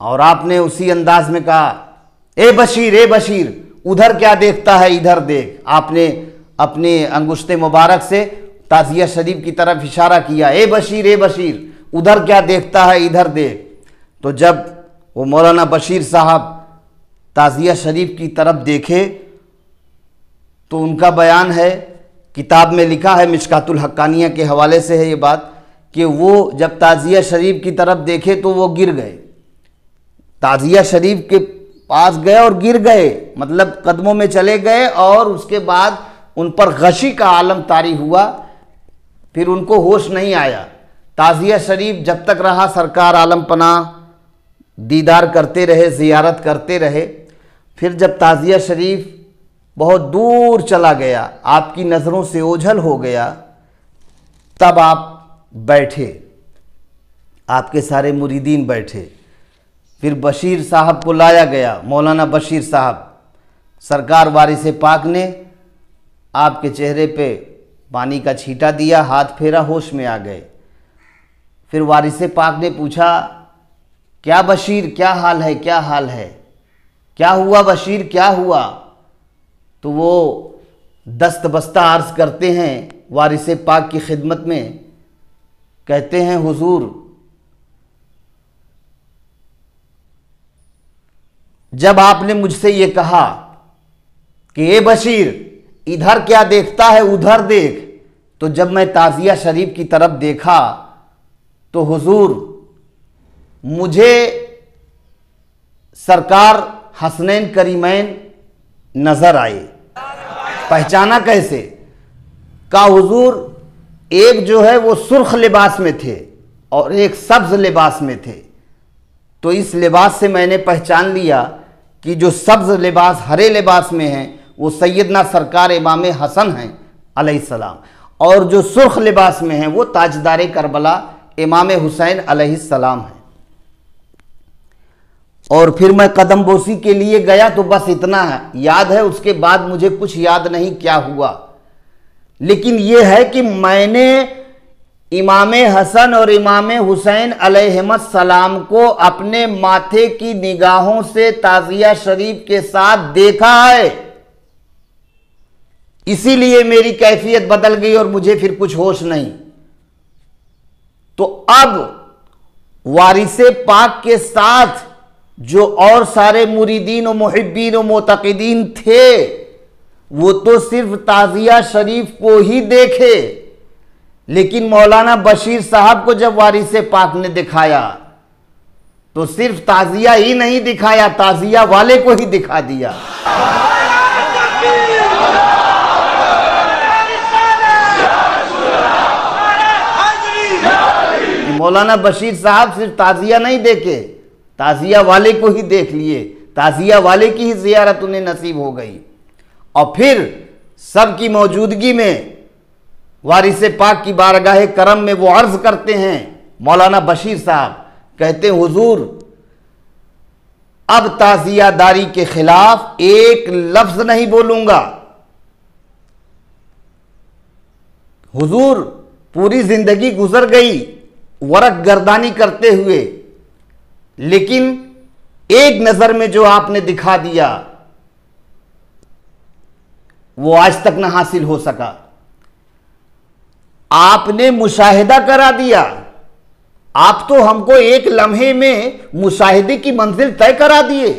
[SPEAKER 1] और आपने उसी अंदाज में कहा, ए बशीर उधर क्या देखता है, इधर देख। आपने अपने अंगुश्ते मुबारक से ताज़िया शरीफ की तरफ इशारा किया, ए बशीर उधर क्या देखता है, इधर देख। तो जब वो मौलाना बशीर साहब ताज़िया शरीफ की तरफ देखे तो उनका बयान है, किताब में लिखा है, मिशकातुल हक्कानिया के हवाले से है ये बात, कि वो जब ताज़िया शरीफ की तरफ देखे तो वो गिर गए। ताज़िया शरीफ के पास गए और गिर गए, मतलब कदमों में चले गए, और उसके बाद उन पर गशी का आलम तारी हुआ। फिर उनको होश नहीं आया। ताज़िया शरीफ जब तक रहा सरकार आलम पनाह दीदार करते रहे, ज़ियारत करते रहे। फिर जब ताज़िया शरीफ बहुत दूर चला गया, आपकी नज़रों से ओझल हो गया, तब आप बैठे, आपके सारे मुरीदीन बैठे। फिर बशीर साहब को लाया गया, मौलाना बशीर साहब। सरकार वारिसे पाक ने आपके चेहरे पे पानी का छींटा दिया, हाथ फेरा, होश में आ गए। फिर वारिसे पाक ने पूछा, क्या बशीर, क्या हाल है, क्या हाल है, क्या हुआ बशीर, क्या हुआ? तो वो दस्त बस्ता अर्ज करते हैं वारिसे पाक की खिदमत में, कहते हैं, हुजूर, जब आपने मुझसे ये कहा कि ए बशीर इधर क्या देखता है, उधर देख, तो जब मैं ताज़िया शरीफ की तरफ देखा तो हुजूर मुझे सरकार हसनैन करीमैन नजर आए। पहचाना कैसे? का हुजूर एक जो है वो सुर्ख लिबास में थे और एक सब्ज लिबास में थे। तो इस लिबास से मैंने पहचान लिया कि जो सब्ज लिबास हरे लिबास में हैं वो सैयदना सरकार इमाम हसन हैं अलैहिस्सलाम, और जो सुर्ख लिबास में हैं वो ताजदार करबला इमाम हुसैन अलैहिस्सलाम हैं। और फिर मैं कदम बोसी के लिए गया तो बस इतना है याद है, उसके बाद मुझे कुछ याद नहीं क्या हुआ। लेकिन यह है कि मैंने इमाम हसन और इमाम हुसैन अलैहिस्सलाम को अपने माथे की निगाहों से ताज़िया शरीफ के साथ देखा है। इसीलिए मेरी कैफियत बदल गई और मुझे फिर कुछ होश नहीं। तो अब वारिसे पाक के साथ जो और सारे मुरीदीन और मुहिब्बीन और मोतक़िदीन थे वो तो सिर्फ ताज़िया शरीफ को ही देखे, लेकिन मौलाना बशीर साहब को जब वारिसे पाक ने दिखाया तो सिर्फ ताज़िया ही नहीं दिखाया, ताज़िया वाले को ही दिखा दिया। मौलाना बशीर साहब सिर्फ ताज़िया नहीं देखे, ताज़िया वाले को ही देख लिए, ताज़िया वाले की ही ज़ियारत उन्हें नसीब हो गई। और फिर सबकी मौजूदगी में वारिसे पाक की बारगाह करम में वो अर्ज करते हैं, मौलाना बशीर साहब कहते हैं, हुजूर अब ताज़ियादारी के खिलाफ एक लफ्ज नहीं बोलूंगा। हुजूर पूरी जिंदगी गुजर गई वरक गर्दानी करते हुए, लेकिन एक नजर में जो आपने दिखा दिया वो आज तक ना हासिल हो सका। आपने मुशाहिदा करा दिया, आप तो हमको एक लम्हे में मुशाहिदे की मंजिल तय करा दिए।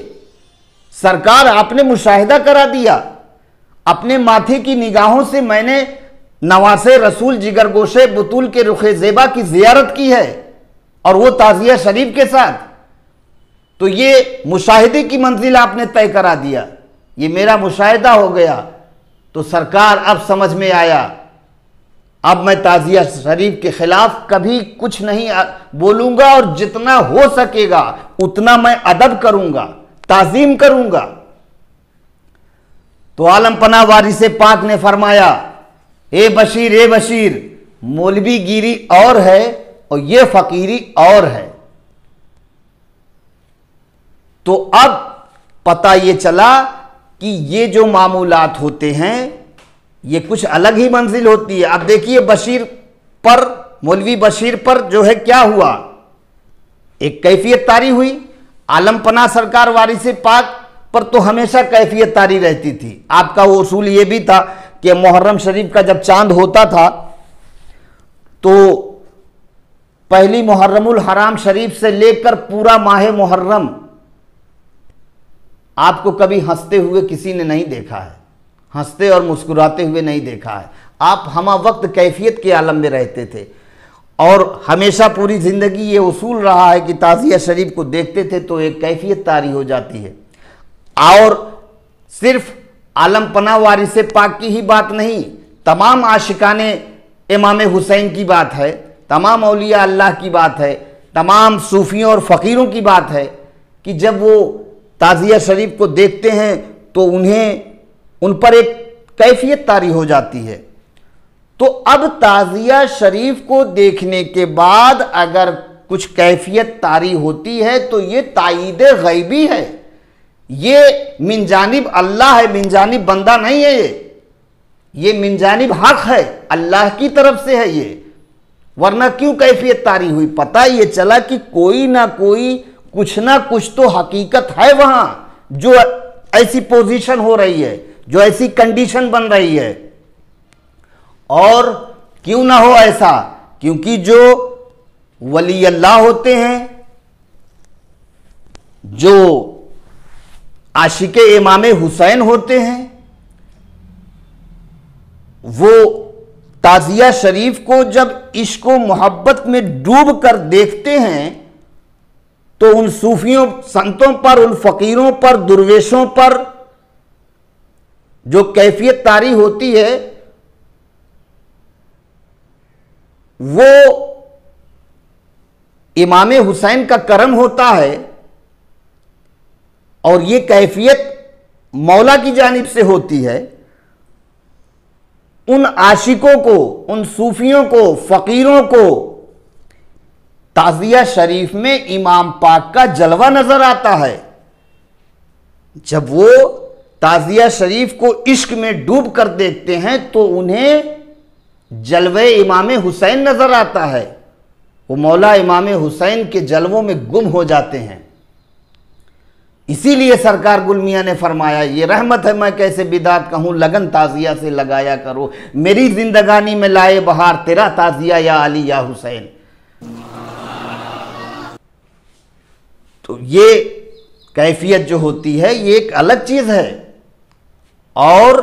[SPEAKER 1] सरकार आपने मुशाहिदा करा दिया, अपने माथे की निगाहों से मैंने नवासे रसूल जिगर गोशे बुतूल के रुखे ज़ेबा की ज़ियारत की है, और वो ताज़िया शरीफ के साथ। तो ये मुशाहिदे की मंजिल आपने तय करा दिया, ये मेरा मुशाहिदा हो गया। तो सरकार अब समझ में आया, अब मैं ताज़िया शरीफ के खिलाफ कभी कुछ नहीं बोलूंगा, और जितना हो सकेगा उतना मैं अदब करूंगा, ताजीम करूंगा। तो आलमपना वारिसे पाक ने फरमाया, ए बशीर, मौलवी गिरी और है और ये फकीरी और है। तो अब पता ये चला कि ये जो मामूलात होते हैं ये कुछ अलग ही मंजिल होती है। अब देखिए बशीर पर, मौलवी बशीर पर जो है क्या हुआ, एक कैफियत तारी हुई। आलमपना सरकार वारिसे पाक पर तो हमेशा कैफियत तारी रहती थी। आपका वो उसूल ये भी था कि मुहर्रम शरीफ का जब चांद होता था तो पहली मुहर्रमुल हराम शरीफ से लेकर पूरा माह मुहर्रम आपको कभी हंसते हुए किसी ने नहीं देखा है, हंसते और मुस्कुराते हुए नहीं देखा है। आप हमा वक्त कैफियत के आलम में रहते थे और हमेशा पूरी ज़िंदगी ये उसूल रहा है कि ताज़िया शरीफ को देखते थे तो एक कैफियत तारी हो जाती है। और सिर्फ आलमपना वारिसे पाक की ही बात नहीं, तमाम आशिकाने इमाम हुसैन की बात है, तमाम औलिया अल्लाह की बात है, तमाम सूफियों और फ़कीरों की बात है कि जब वो ताज़िया शरीफ को देखते हैं तो उन पर एक कैफियत तारी हो जाती है। तो अब ताज़िया शरीफ को देखने के बाद अगर कुछ कैफियत तारी होती है तो ये ताईद गैबी है, ये मिन जानिब अल्लाह है, मिन जानिब बंदा नहीं है। ये मिन जानिब हक है, अल्लाह की तरफ से है ये। वरना क्यों कैफियत तारी हुई, पता ये चला कि कोई ना कोई कुछ ना कुछ तो हकीकत है वहां, जो ऐसी पोजीशन हो रही है, जो ऐसी कंडीशन बन रही है। और क्यों ना हो ऐसा, क्योंकि जो वली अल्लाह होते हैं, जो आशिके इमाम हुसैन होते हैं, वो ताज़िया शरीफ को जब इश्क व मोहब्बत में डूब कर देखते हैं तो उन सूफियों संतों पर, उन फकीरों पर, दुर्वेशों पर जो कैफियत तारी होती है वो इमाम हुसैन का करम होता है। और ये कैफियत मौला की जानिब से होती है। उन आशिकों को, उन सूफियों को, फकीरों को ताज़िया शरीफ में इमाम पाक का जलवा नजर आता है। जब वो ताज़िया शरीफ को इश्क में डूब कर देखते हैं तो उन्हें जलवे इमाम हुसैन नजर आता है। वो मौला इमाम हुसैन के जलवों में गुम हो जाते हैं। इसीलिए सरकार गुल मियां ने फरमाया, ये रहमत है मैं कैसे बिदात कहूं, लगन ताज़िया से लगाया करो, मेरी जिंदगानी में लाए बहार तेरा ताज़िया या अली या हुसैन। तो ये कैफियत जो होती है ये एक अलग चीज है। और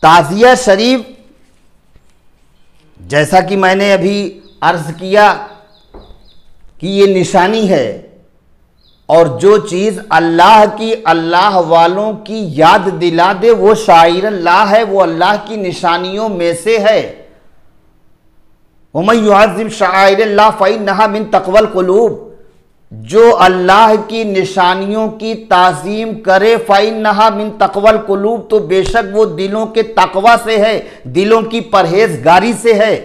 [SPEAKER 1] ताज़िया शरीफ, जैसा कि मैंने अभी अर्ज किया कि ये निशानी है, और जो चीज अल्लाह की, अल्लाह वालों की याद दिला दे वो शाइर अल्लाह है, वो अल्लाह की निशानियों में से है। वमन युअज़्ज़िम शाइरल्लाह फ़इन्नहा मिन तक़वल क़ुलूब, जो अल्लाह की निशानियों की ताज़ीम करे, फ़इन्नहा मिन तक़वल क़ुलूब, तो बेशक वो दिलों के तक़वा से है, दिलों की परहेजगारी से है।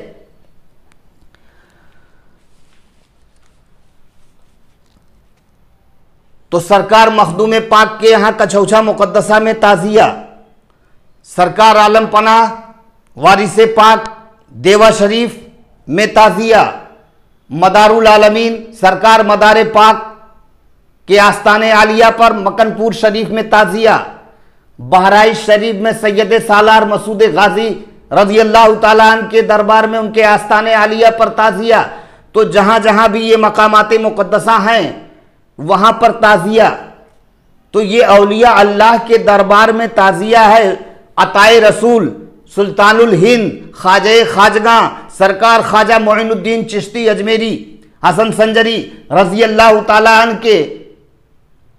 [SPEAKER 1] तो सरकार मखदूम पाक के यहाँ कछौछा मुक़द्दसा में ताज़िया, सरकार आलम पनाह वारिसे पाक देवा शरीफ में ताज़िया, मदारुल आलमीन सरकार मदार पाक के आस्ताने आलिया पर मकनपुर शरीफ में ताज़िया, बहराइच शरीफ में सैयद सालार मसूद गाजी रज़ी अल्लाह ताला अन्हु के दरबार में उनके आस्ताने आलिया पर ताज़िया। तो जहाँ जहाँ भी ये मकामाते मुक़द्दसा हैं वहाँ पर ताज़िया। तो ये औलिया अल्लाह के दरबार में ताज़िया है। अताए रसूल सुल्तानुल हिंद ख्वाजा ख्वाजगा सरकार ख्वाजा मोइनुद्दीन चिश्ती अजमेरी हसन संजरी रज़ी अल्लाह ताला अन्हु के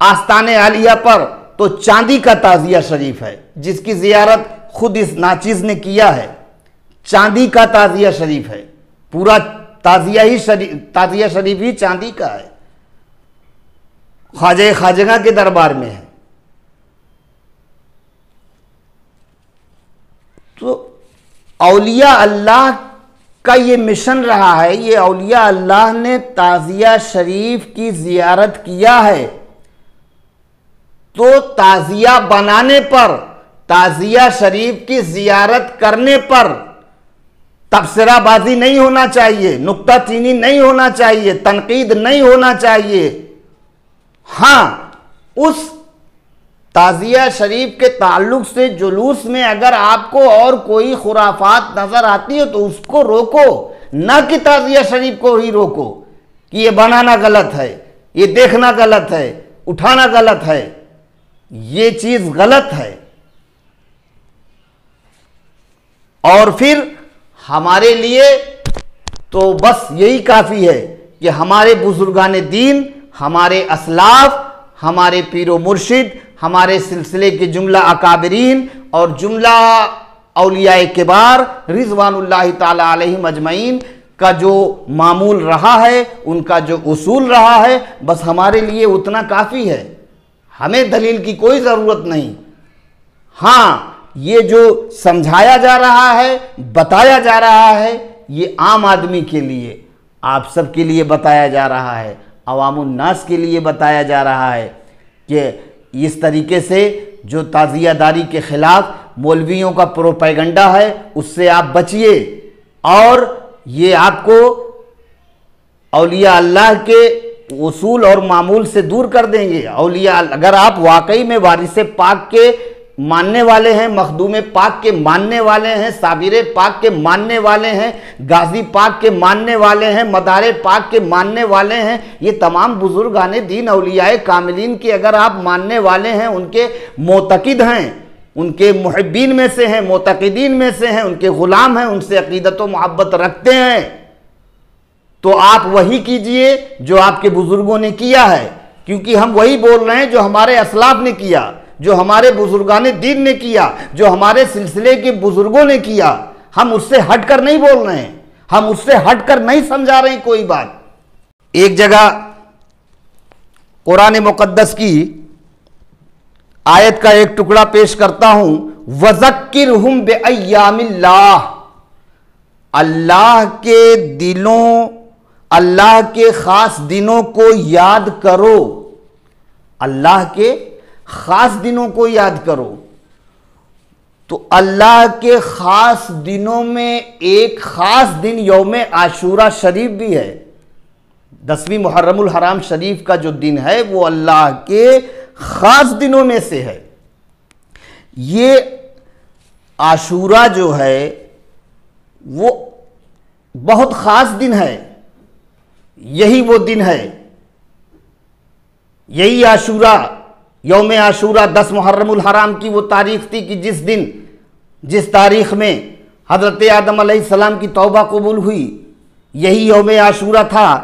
[SPEAKER 1] आस्ताने आलिया पर तो चांदी का ताज़िया शरीफ है, जिसकी ज़ियारत खुद इस नाचीज़ ने किया है। चांदी का ताज़िया शरीफ है, पूरा ताज़िया शरीफ ही चांदी का है। ख्वाजा खाजगा के दरबार में है। तो औलिया अल्लाह का ये मिशन रहा है। ये औलिया अल्लाह ने ताज़िया शरीफ की ज़ियारत किया है, तो ताज़िया बनाने पर, ताज़िया शरीफ की ज़ियारत करने पर तबसराबाजी नहीं होना चाहिए, नुक्ताचीनी नहीं होना चाहिए, तनकीद नहीं होना चाहिए। हाँ, उस ताज़िया शरीफ के ताल्लुक से जुलूस में अगर आपको और कोई खुराफात नजर आती है तो उसको रोको, ना कि ताज़िया शरीफ को ही रोको कि ये बनाना गलत है, ये देखना गलत है, उठाना गलत है। ये चीज गलत है। और फिर हमारे लिए तो बस यही काफी है कि हमारे बुजुर्गान दीन, हमारे असलाफ, हमारे पीरो मुर्शिद, हमारे सिलसिले के जुमला अकाबरीन और जुमला औलियाए किबार रिजवानुल्लाहि ताला अलैहिम अजमईन का जो मामूल रहा है, उनका जो उसूल रहा है, बस हमारे लिए उतना काफ़ी है। हमें दलील की कोई ज़रूरत नहीं। हाँ, ये जो समझाया जा रहा है, बताया जा रहा है, ये आम आदमी के लिए, आप सब के लिए बताया जा रहा है, अवामुन नास के लिए बताया जा रहा है कि इस तरीके से जो ताज़ियादारी के ख़िलाफ़ मौलवियों का प्रोपेगेंडा है, उससे आप बचिए और ये आपको औलिया अल्लाह के उसूल और मामूल से दूर कर देंगे। औलिया, अगर आप वाकई में वारिस पाक के मानने वाले हैं, मखदूम पाक के मानने वाले हैं, साबिर पाक के मानने वाले हैं, गाजी पाक के मानने वाले हैं, मदारे पाक के मानने वाले हैं, ये तमाम बुजुर्गाने दीन औलियाए कामिलीन के अगर आप मानने वाले हैं, उनके मोतकिद हैं, उनके मुहिब्बीन में से हैं, मोतकिदीन में से हैं, उनके ग़ुलाम हैं, उनसे अक़ीदत व मोहब्बत रखते हैं, तो आप वही कीजिए जो आपके बुजुर्गों ने किया है। क्योंकि हम वही बोल रहे हैं जो हमारे असलाफ ने किया, जो हमारे बुजुर्गाने दीन ने किया, जो हमारे सिलसिले के बुजुर्गों ने किया। हम उससे हटकर नहीं बोल रहे हैं, हम उससे हटकर नहीं समझा रहे हैं कोई बात। एक जगह कुरान मुक़द्दस की आयत का एक टुकड़ा पेश करता हूं, वज़क्किरहुम बिअय्यामिल्लाह, अल्लाह के दिनों, अल्लाह के खास दिनों को याद करो, अल्लाह के खास दिनों को याद करो। तो अल्लाह के खास दिनों में एक खास दिन यौम आशूरा शरीफ भी है। 10वीं मुहर्रमुल हराम शरीफ का जो दिन है वो अल्लाह के खास दिनों में से है। ये आशूरा जो है वो बहुत खास दिन है। यही वो दिन है, यही आशूरा, यौम आशूरा 10 मुहर्रमुल हराम की वो तारीख थी कि जिस दिन, जिस तारीख में हज़रत आदम अलैहिस्सलाम की तौबा कबूल हुई। यही यौम आशूरा था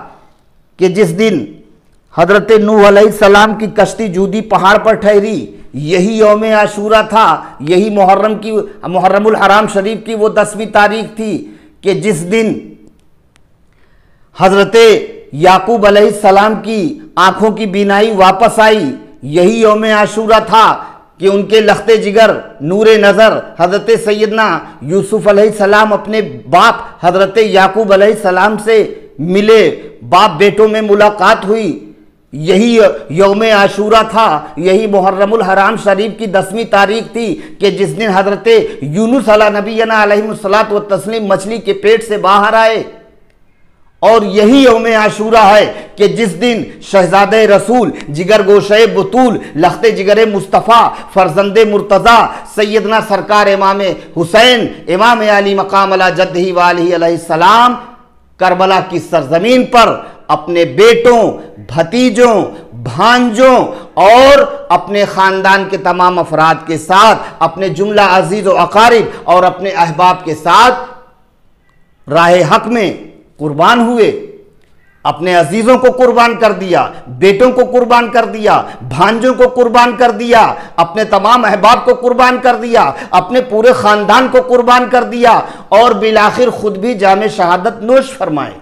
[SPEAKER 1] कि जिस दिन हज़रत नूह अलैहिस्सलाम की कश्ती जूदी पहाड़ पर ठहरी। यही यौम आशूरा था, यही मुहर्रमुल हराम शरीफ की वो 10वीं तारीख थी कि जिस दिन हज़रत याकूब अलैहिस्सलाम की आंखों की बीनाई वापस आई। यही यौम आशूरा था कि उनके लख्ते जिगर नूरे नज़र हज़रत सैयदना यूसुफ अलैहिस्सलाम अपने बाप हज़रत याकूब अलैहिस्सलाम से मिले, बाप बेटों में मुलाकात हुई। यही यौम आशूरा था, यही मुहर्रमुल हराम शरीफ की 10वीं तारीख थी कि जिस दिन हज़रत यूनुस अला नबीना अलैहिस्सलात व तस्लीम मछली के पेट से बाहर आए। और यही यौम आशूरा है कि जिस दिन शहजादे रसूल, जिगर गोशे बतूल, लख्ते जिगर मुस्तफ़ा, फरजंदे मुर्तज़ा, सैयदना सरकार इमाम हुसैन, इमाम अली मकाम अला जद्दही वालिही अलैहिस्सलाम करबला की सरजमीन पर अपने बेटों, भतीजों, भांजों और अपने ख़ानदान के तमाम अफराद के साथ, अपने जुमला अजीज़ व अकारिब और अपने अहबाब के साथ राह हक में कुर्बान हुए। अपने अजीज़ों को कुर्बान कर दिया, बेटों को कुर्बान कर दिया, भांजों को कुर्बान कर दिया, अपने तमाम अहबाब को कुर्बान कर दिया, अपने पूरे ख़ानदान को कुर्बान कर दिया और बिलाखिर खुद भी जामे शहादत नोश फरमाए।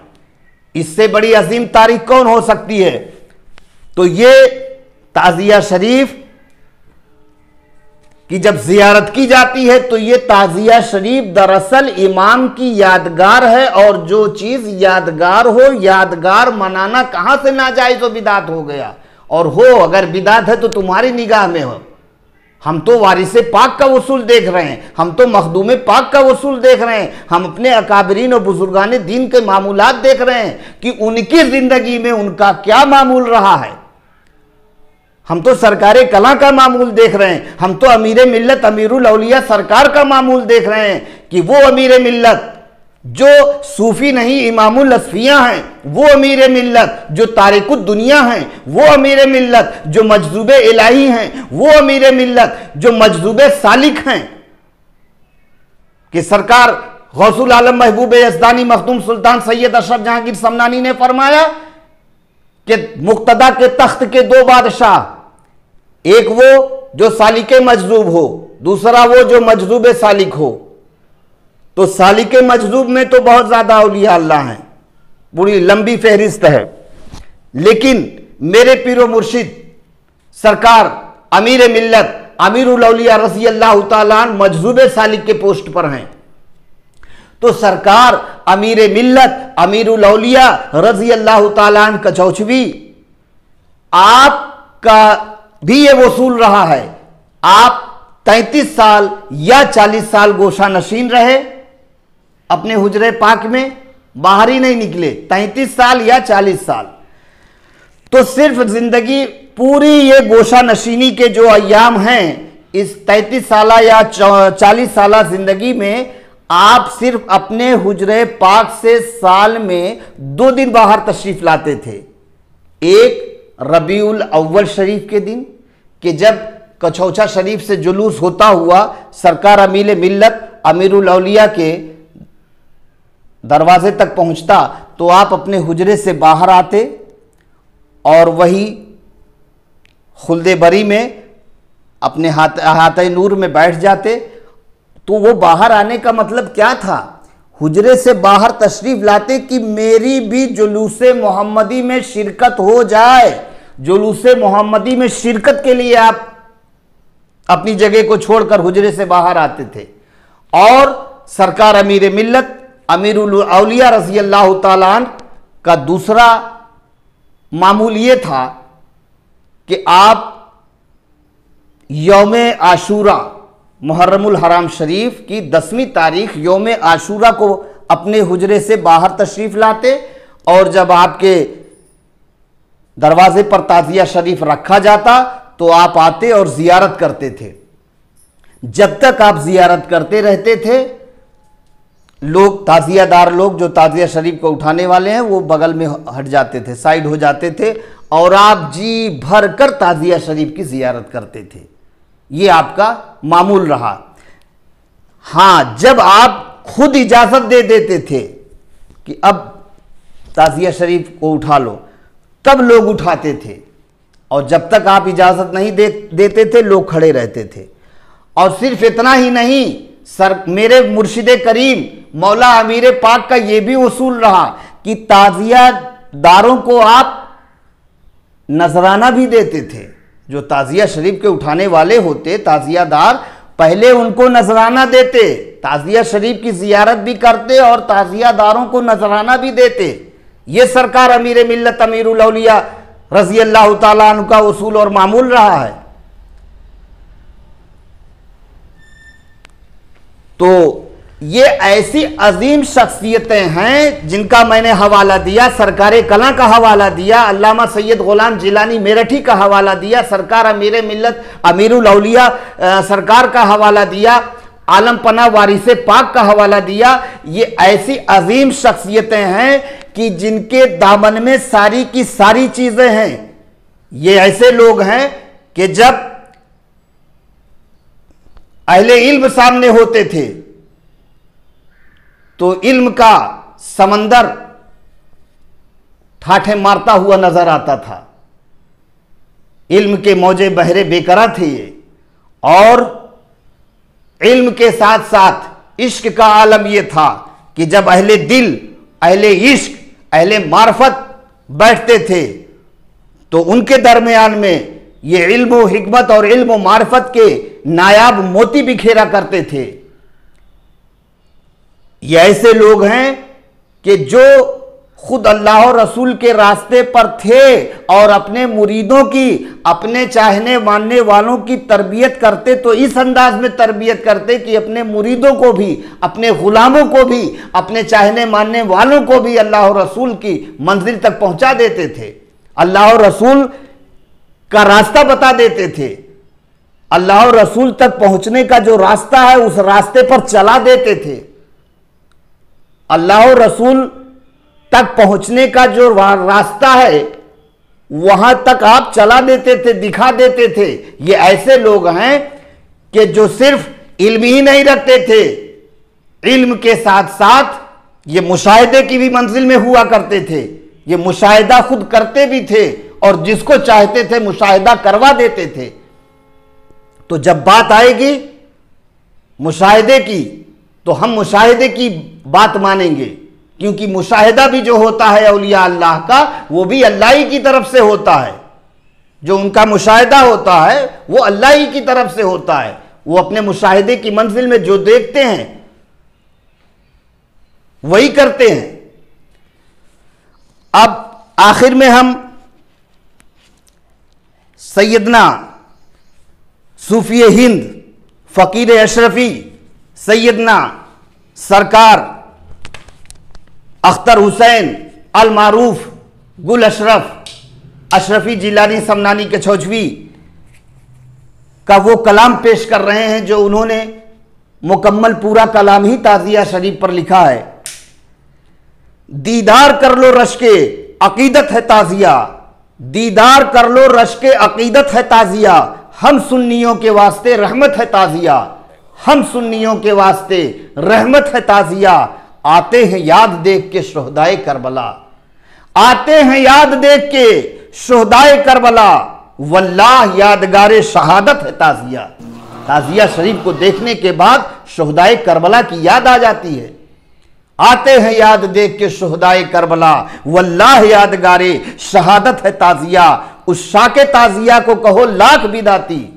[SPEAKER 1] इससे बड़ी अजीम तारीख कौन हो सकती है? तो ये ताज़िया शरीफ कि जब जियारत की जाती है तो ये ताज़िया शरीफ दरअसल इमाम की यादगार है, और जो चीज यादगार हो, यादगार मनाना कहां से नाजायज हो बिदात हो गया। और हो अगर बिदात है तो तुम्हारी निगाह में हो। हम तो वारिसे पाक का वसूल देख रहे हैं, हम तो मखदूम पाक का वसूल देख रहे हैं, हम अपने अकाबरीन और बुजुर्गान दीन के मामूलात देख रहे हैं कि उनकी जिंदगी में उनका क्या मामूल रहा है। हम तो सरकारे कला का मामूल देख रहे हैं, हम तो अमीर मिल्लत अमीरुल औलिया सरकार का मामूल देख रहे हैं कि वो अमीर मिल्लत जो सूफी नहीं इमामुल असफिया हैं, वो अमीर मिल्लत जो तारिकुद दुनिया हैं, वो अमीर मिल्लत जो मजदूबे इलाही हैं, वो अमीर मिल्लत जो मजदूबे सालिक हैं। कि सरकार गौसुल आलम महबूब यज़दानी मखदूम सुल्तान सैयद अशरफ जहांगीर समनानी ने फरमाया कि मुक्तदा के तख्त के दो बादशाह, एक वो जो सालिके मजदूब हो, दूसरा वो जो मजदूबे सालिक हो। तो सालिके मजदूब में तो बहुत ज्यादा औलिया अल्लाह हैं, बड़ी लंबी फहरिस्त है, लेकिन मेरे पीरो मुर्शिद सरकार अमीर मिल्लत अमीरुल औलिया रज़ी अल्लाह तआला अन्हु मजदूबे सालिक के पोस्ट पर हैं। तो सरकार अमीर मिल्लत अमीरुल औलिया रज़ी अल्लाह तआला अन्हु कचौचवी, आपका भी ये वसूल रहा है, आप 33 साल या 40 साल गोशा नशीन रहे अपने हुजरे पाक में, बाहर ही नहीं निकले, 33 साल या 40 साल। तो सिर्फ जिंदगी पूरी ये गोशा नशीनी के जो अय्याम हैं, इस 33 साल या 40 साल जिंदगी में आप सिर्फ अपने हुजरे पाक से साल में 2 दिन बाहर तशरीफ लाते थे। एक रबीउल अव्वल शरीफ के दिन कि जब कछौचा शरीफ से जुलूस होता हुआ सरकार अमीर मिल्लत अमीरुल औलिया के दरवाजे तक पहुंचता, तो आप अपने हुजरे से बाहर आते और वही खुल्दे बरी में अपने हाथे नूर में बैठ जाते। तो वो बाहर आने का मतलब क्या था? हुजरे से बाहर तशरीफ लाते कि मेरी भी जुलूसे मोहम्मदी में शिरकत हो जाए। जुलूसे मोहम्मदी में शिरकत के लिए आप अपनी जगह को छोड़कर हुजरे से बाहर आते थे। और सरकार अमीर मिल्लत अमीरुल औलिया रज़ी अल्लाह तआला अन्हु का दूसरा मामूल ये था कि आप यौम आशूरा मुहर्रमुल हराम शरीफ की 10वीं तारीख यौम आशूरा को अपने हुजरे से बाहर तशरीफ लाते, और जब आपके दरवाजे पर ताज़िया शरीफ रखा जाता तो आप आते और जियारत करते थे। जब तक आप जियारत करते रहते थे, लोग ताज़ियादार लोग जो ताज़िया शरीफ को उठाने वाले हैं वो बगल में हट जाते थे, साइड हो जाते थे, और आप जी भर कर ताज़िया शरीफ की जियारत करते थे। ये आपका मामूल रहा। हाँ, जब आप खुद इजाज़त दे देते थे कि अब ताज़िया शरीफ को उठा लो, तब लोग उठाते थे, और जब तक आप इजाज़त नहीं देते थे लोग खड़े रहते थे। और सिर्फ इतना ही नहीं, मेरे मुर्शिदे करीम मौला अमीर पाक का यह भी उसूल रहा कि ताज़िया दारों को आप नजराना भी देते थे। जो ताज़िया शरीफ के उठाने वाले होते ताज़िया दार, पहले उनको नजराना देते, ताज़िया शरीफ की जियारत भी करते और ताज़िया दारों को नजराना भी देते। ये सरकार अमीर मिल्लत अमीरुल औलिया रज़ी अल्लाह तआला अन्हु का उसूल और मामूल रहा है। तो ये ऐसी अजीम शख्सियतें हैं जिनका मैंने हवाला दिया, सरकार कला का हवाला दिया, अल्लामा सैयद गुलाम जिलानी मेरठी का हवाला दिया, सरकार अमीर मिल्लत अमीरुल औलिया सरकार का हवाला दिया, आलम पना वारिसे पाक का हवाला दिया। ये ऐसी अजीम शख्सियतें हैं कि जिनके दामन में सारी की सारी चीजें हैं। ये ऐसे लोग हैं कि जब अहले इल्म सामने होते थे तो इल्म का समंदर ठाठे मारता हुआ नजर आता था। इल्म के मौजे बहरे बेकरार थे ये, और इल्म के साथ साथ इश्क का आलम यह था कि जब अहले दिल, अहले इश्क, अहले मार्फत बैठते थे तो उनके दरमियान में ये इल्म व हिकमत और इल्म व मारिफत के नायाब मोती बिखेरा करते थे। ये ऐसे लोग हैं कि जो खुद अल्लाह और रसूल के रास्ते पर थे और अपने मुरीदों की, अपने चाहने मानने वालों की तरबियत करते तो इस अंदाज में तरबियत करते कि अपने मुरीदों को भी, अपने गुलामों को भी, अपने चाहने मानने वालों को भी अल्लाह और रसूल की मंजिल तक पहुंचा देते थे, अल्लाह और रसूल का रास्ता बता देते थे, अल्लाह और रसूल तक पहुंचने का जो रास्ता है उस रास्ते पर चला देते थे, अल्लाह और रसूल तक पहुंचने का जो रास्ता है वहां तक आप चला देते थे, दिखा देते थे। ये ऐसे लोग हैं कि जो सिर्फ इल्म ही नहीं रखते थे, इल्म के साथ साथ ये मुशाहिदे की भी मंजिल में हुआ करते थे, ये मुशाहिदा खुद करते भी थे और जिसको चाहते थे मुशाहिदा करवा देते थे। तो जब बात आएगी मुशाहिदे की तो हम मुशाहिदे की बात मानेंगे, क्योंकि मुशाहिदा भी जो होता है औलिया अल्लाह का वो भी अल्लाह ही की तरफ से होता है। जो उनका मुशाहिदा होता है वो अल्लाह ही की तरफ से होता है। वो अपने मुशाहिदे की मंजिल में जो देखते हैं वही करते हैं। अब आखिर में हम सैयदना सूफी हिंद फकीर अशरफी सैयदना सरकार अख्तर हुसैन अल मारूफ गुल अशरफ अशरफी जिलानी समनानी के छौछवी का वो कलाम पेश कर रहे हैं जो उन्होंने मुकम्मल पूरा कलाम ही ताज़िया शरीफ पर लिखा है। दीदार कर लो रश के अकीदत है ताज़िया, दीदार कर लो रश के अकीदत है ताज़िया, हम सुन्नियों के वास्ते रहमत है ताज़िया, हम सुन्नियों के वास्ते रहमत है ताज़िया। आते हैं याद देख के शुहदाए करबला, आते हैं याद देख के शुहदाए करबला, वल्लाह यादगारे शहादत है ताज़िया। ताज़िया शरीफ को देखने के बाद शुहदाए करबला की याद आ जाती है। आते हैं याद देख के शुहदाए करबला, वल्लाह यादगारे शहादत है ताज़िया। उस शाके ताज़िया को कहो लाख बिदाती,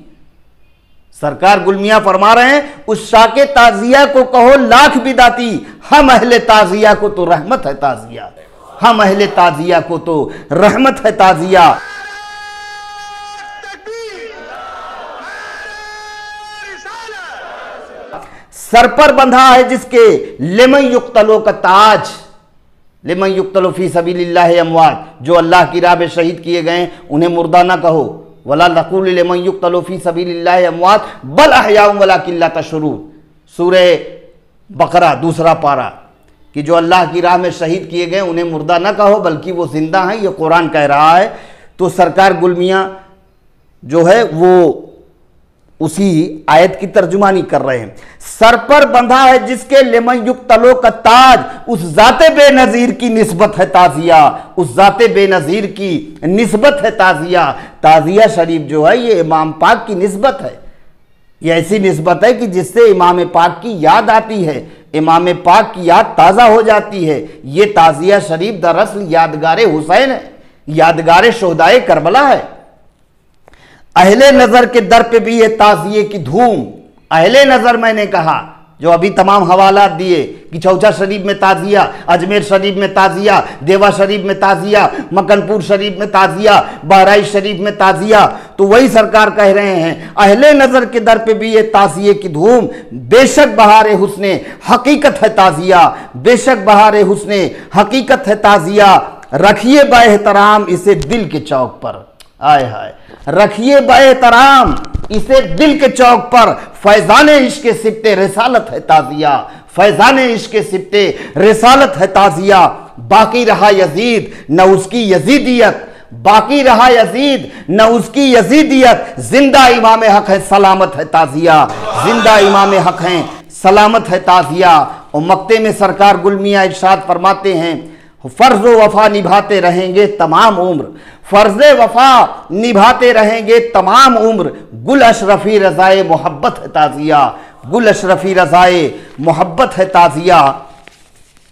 [SPEAKER 1] सरकार गुलमिया फरमा रहे हैं उस शाके ताज़िया को कहो लाख बिदाती, हम अहले ताज़िया को तो रहमत है ताज़िया, हम अहले ताज़िया को तो रहमत है ताज़िया। सर पर बंधा है जिसके लिमन युक्तलो का ताज, लिमन युक्तलो फी सबीलिल्लाह अमवात, जो अल्लाह की राह में शहीद किए गए उन्हें मुर्दा ना कहो, वला नक़ूलु लिमन युक्तलो फी सबीलिल्लाह अमवात बल अहयाउन वलाकिन ला तशऊरून। सूरे बकरा दूसरा पारा कि जो अल्लाह की राह में शहीद किए गए उन्हें मुर्दा ना कहो बल्कि वो जिंदा हैं, ये कुरान कह रहा है। तो सरकार गुलमिया जो है वो उसी आयत की तर्जुमानी कर रहे हैं। सर पर बंधा है जिसके लिमन युक्तलो का ताज, उस जाते बेनजीर की निस्बत है ताज़िया, उस जाते बेनजीर की निस्बत है ताज़िया। ताज़िया शरीफ जो है ये इमाम पाक की निस्बत है, ये ऐसी निस्बत है कि जिससे इमाम पाक की याद आती है, इमाम पाक की याद ताज़ा हो जाती है। ये ताज़िया शरीफ दरअसल यादगार हुसैन है, यादगार शुहदाए करबला है। अहले नज़र के दर पे भी ये ताज़िये की धूम, अहले नज़र मैंने कहा जो अभी तमाम हवालात दिए कि चौचा शरीफ में ताज़िया, अजमेर शरीफ में ताज़िया, देवा शरीफ में ताज़िया, मकनपुर शरीफ में ताज़िया, बहराइच शरीफ में ताज़िया, तो वही सरकार कह रहे हैं अहले नज़र के दर पे भी ये ताज़िये की धूम। बेशक बहार हुस्ने हकीकत है ताज़िया, बेशक बहार हुस्ने हकीकत है ताज़िया। रखिए बाएहतराम इसे दिल के चौक पर, आय हाय, रखिए बाएहतराम इसे दिल के चौक पर, फैजान इश्क सिफ्ते रिसालत है ताज़िया, फैजान इश्क सिफ्ते रिसालत है ताज़िया। बाकी रहा यजीद न उसकी यजीदियत, बाकी रहा यजीद न उसकी यजीदियत, जिंदा इमाम हक है सलामत है ताज़िया, जिंदा इमाम हक है सलामत है ताज़िया। और मक्ते में सरकार गुलमिया इरशाद फरमाते हैं फर्ज वफा निभाते रहेंगे तमाम उम्र, फर्ज वफा निभाते रहेंगे तमाम उम्र, गुल अशरफी रज़ाए मोहब्बत है ताज़िया, गुल अशरफी रज़ाए मोहब्बत है ताज़िया।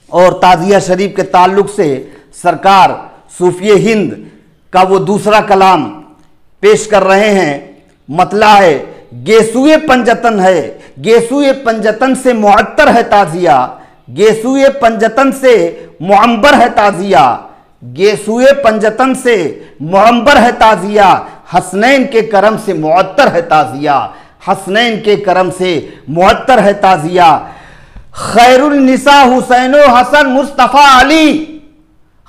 [SPEAKER 1] और ताज़िया शरीफ के ताल्लुक से सरकार सूफी हिंद का वो दूसरा कलाम
[SPEAKER 2] पेश कर रहे हैं, मतला है गेसुए पंजतन है, गेसुए पंजतन से मुअत्तर है ताजिया, गेसुए पंजतन से मुअम्बर है ताजिया, गेसुए पंजतन से मुअम्बर है ताजिया, हसनैन के करम से मुअत्तर है ताजिया, हसनैन के करम से मुअत्तर है ताजिया। खैरुल निसा हुसैन हसन मुस्तफ़ा अली,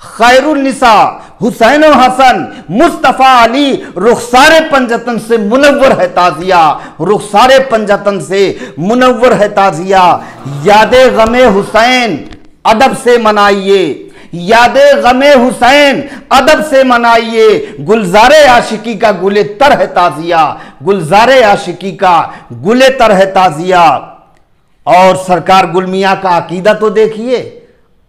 [SPEAKER 2] खैरुल निसा हुसैन हसन मुस्तफ़ा अली, रुखसारे पंजतन से मुनव्वर है ताजिया, रुखसारे पंजतन से मुनव्वर है ताजिया। यादे गमे हुसैन अदब से मनाइए, यादे गमे हुसैन अदब से मनाइए, गुलजारे आशिकी का गुले तर है ताजिया, गुलजारे आशिकी का गुले तर है ताजिया। और सरकार गुल मियां का अकीदा तो देखिए,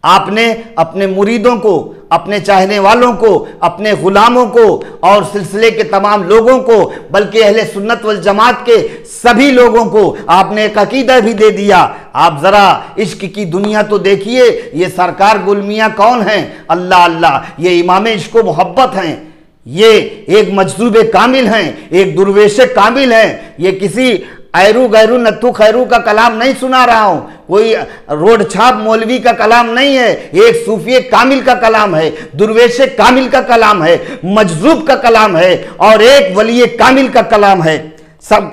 [SPEAKER 2] आपने अपने मुरीदों को, अपने चाहने वालों को, अपने गुलामों को और सिलसिले के तमाम लोगों को, बल्कि अहले सुन्नत वल जमात के सभी लोगों को आपने एक अकीदा भी दे दिया। आप जरा इश्क की दुनिया तो देखिए, ये सरकार गुल मियां कौन हैं? अल्लाह अल्लाह, ये इमाम इश्क व मोहब्बत हैं, ये एक मजसूबे कामिल हैं, एक दुर्वेश कामिल हैं। ये किसी ऐरू गैरू नत्थु खैरू का कलाम नहीं सुना रहा हूं, कोई रोड छाप मौलवी का कलाम नहीं है, एक सूफी कामिल का कलाम है, दुर्वेश कामिल का कलाम है, मजजूब का कलाम है और एक वली कामिल का कलाम है। सब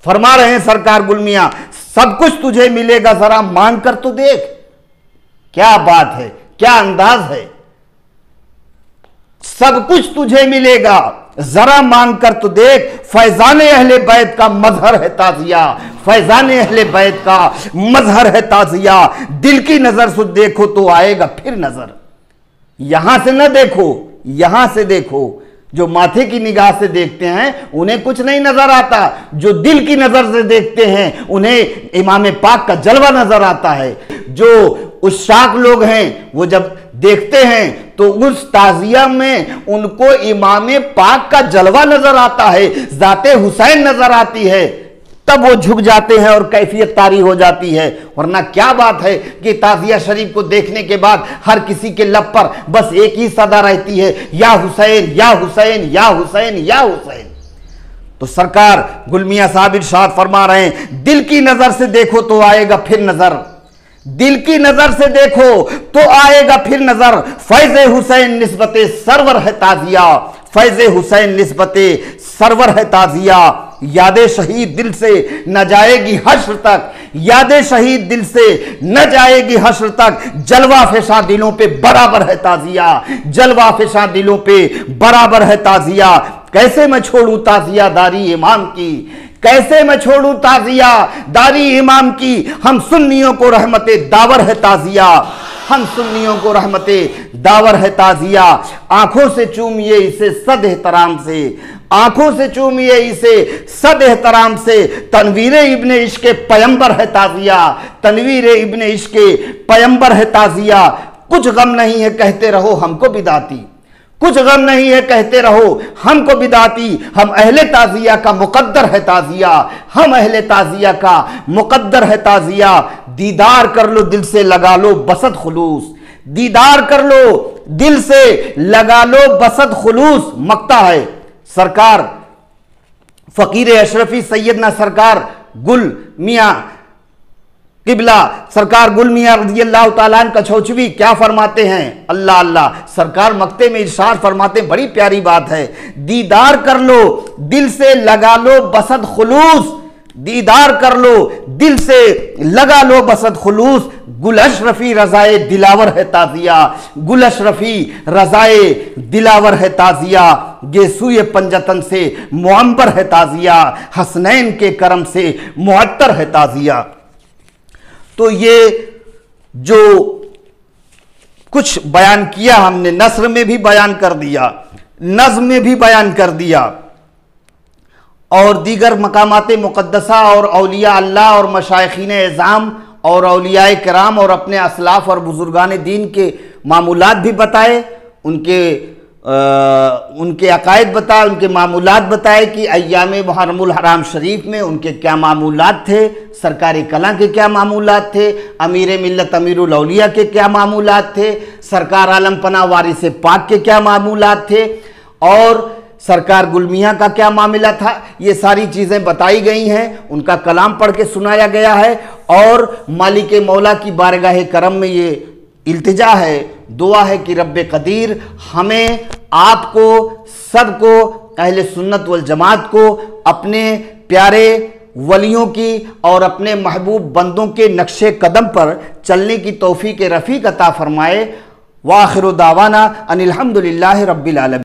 [SPEAKER 2] फरमा रहे हैं सरकार गुल मियां, सब कुछ तुझे मिलेगा, जरा मांग कर तो देख। क्या बात है, क्या अंदाज है। सब कुछ तुझे मिलेगा, जरा मांग कर तो देख। फैजान अहले बैत का मजहर है ताजिया, फैजान अहले बैत का मजहर है ताजिया। दिल की नजर से देखो तो आएगा फिर नजर, यहां से न देखो, यहां से देखो। जो माथे की निगाह से देखते हैं उन्हें कुछ नहीं नजर आता, जो दिल की नजर से देखते हैं उन्हें इमाम पाक का जलवा नजर आता है। जो उस्ताक लोग हैं वो जब देखते हैं तो उस ताजिया में उनको इमाम पाक का जलवा नजर आता है, जाते हुसैन नजर आती है, तब वो झुक जाते हैं और कैफियत तारी हो जाती है। वरना क्या बात है कि ताजिया शरीफ को देखने के बाद हर किसी के लब पर बस एक ही सदा रहती है, या हुसैन या हुसैन या हुसैन या हुसैन। तो सरकार गुल मियां साहब इरशाद फरमा रहे हैं, दिल की नजर से देखो तो आएगा फिर नजर, दिल की नजर से देखो तो आएगा फिर नजर। फैज़े हुसैन निस्बते सरवर है ताजिया, फैज़े हुसैन निस्बते सरवर है ताजिया। यादे शहीद दिल से न जाएगी हश्र तक, यादे शहीद दिल से न जाएगी हश्र तक। जलवा फेशा दिलों पे बराबर है ताजिया, जलवा फेशा दिलों पे बराबर है ताजिया। कैसे मैं छोड़ूं ताजिया दारी इमाम की, कैसे मैं छोड़ूं ताजिया दारी इमाम की। हम सुन्नियों को रहमते दावर है ताजिया, हम सुन्नियों को रहमते दावर है ताजिया। आंखों से चूमिए इसे सद एहतराम से, आंखों से चूमिए इसे सद एहतराम से। तनवीर इब्ने इश्क पैगंबर है ताजिया, तनवीर इब्ने इश्क पैगंबर है ताजिया। कुछ गम नहीं है कहते रहो हमको बिदाती, कुछ गम नहीं है कहते रहो हमको बिदाती। हम अहले ताजिया का मुकद्दर है ताजिया, हम अहले ताजिया का मुकद्दर है ताजिया। दीदार कर लो दिल से लगा लो बसत खुलूस, दीदार कर लो दिल से लगा लो बसत खुलूस। मक्ता है सरकार फकीर अशरफी सैयदना सरकार गुल मियां किबला सरकार गुल मियां रज़ियल्लाहु ताला अन्हु कछौचवी क्या फरमाते हैं? अल्लाह अल्लाह, सरकार मक्ते में इरशाद फरमाते हैं, बड़ी प्यारी बात है। दीदार कर लो दिल से लगा लो बसत खुलूस, दीदार कर लो दिल से लगा लो बसत खुलूस। गुल अशरफी रजाए दिलावर है ताजिया, गुल अशरफी रजाए दिलावर है ताजिया। गेसूए पंजतन से मुअम्बर है ताजिया, हसनैन के करम से मुअत्तर है ताजिया। तो ये जो कुछ बयान किया हमने, नस्र में भी बयान कर दिया, नज़्म में भी बयान कर दिया, और दीगर मकामात मुक़द्दसा और औलिया अल्लाह और मशाइखीन एज़ाम और औलियाए किराम और अपने असलाफ और बुजुर्गान दीन के मामूलात भी बताए, उनके अकायद बताए, उनके मामूलात बताए कि अय्याम मुहर्रमुल हराम शरीफ में उनके क्या मामूलात थे, सरकारी कला के क्या मामूलात थे, अमीर मिल्लत अमीरुल औलिया के क्या मामूलात थे, सरकार आलम पना वारिस पाक के क्या मामूलात थे, और सरकार गुलमिया का क्या मामला था, ये सारी चीज़ें बताई गई हैं, उनका कलाम पढ़ के सुनाया गया है। और मालिक मौला की बारगाह करम में ये इल्तिजा है, दुआ है कि रब्बे कदीर हमें, आपको, सबको, अहले सुन्नत वल जमात को अपने प्यारे वलियों की और अपने महबूब बंदों के नक्शे कदम पर चलने की तौफीक रफ़ीक अता फरमाए। वाखिरु दावाना अनिल हम्दुलिल्लाहि रब्बिल आलमीन।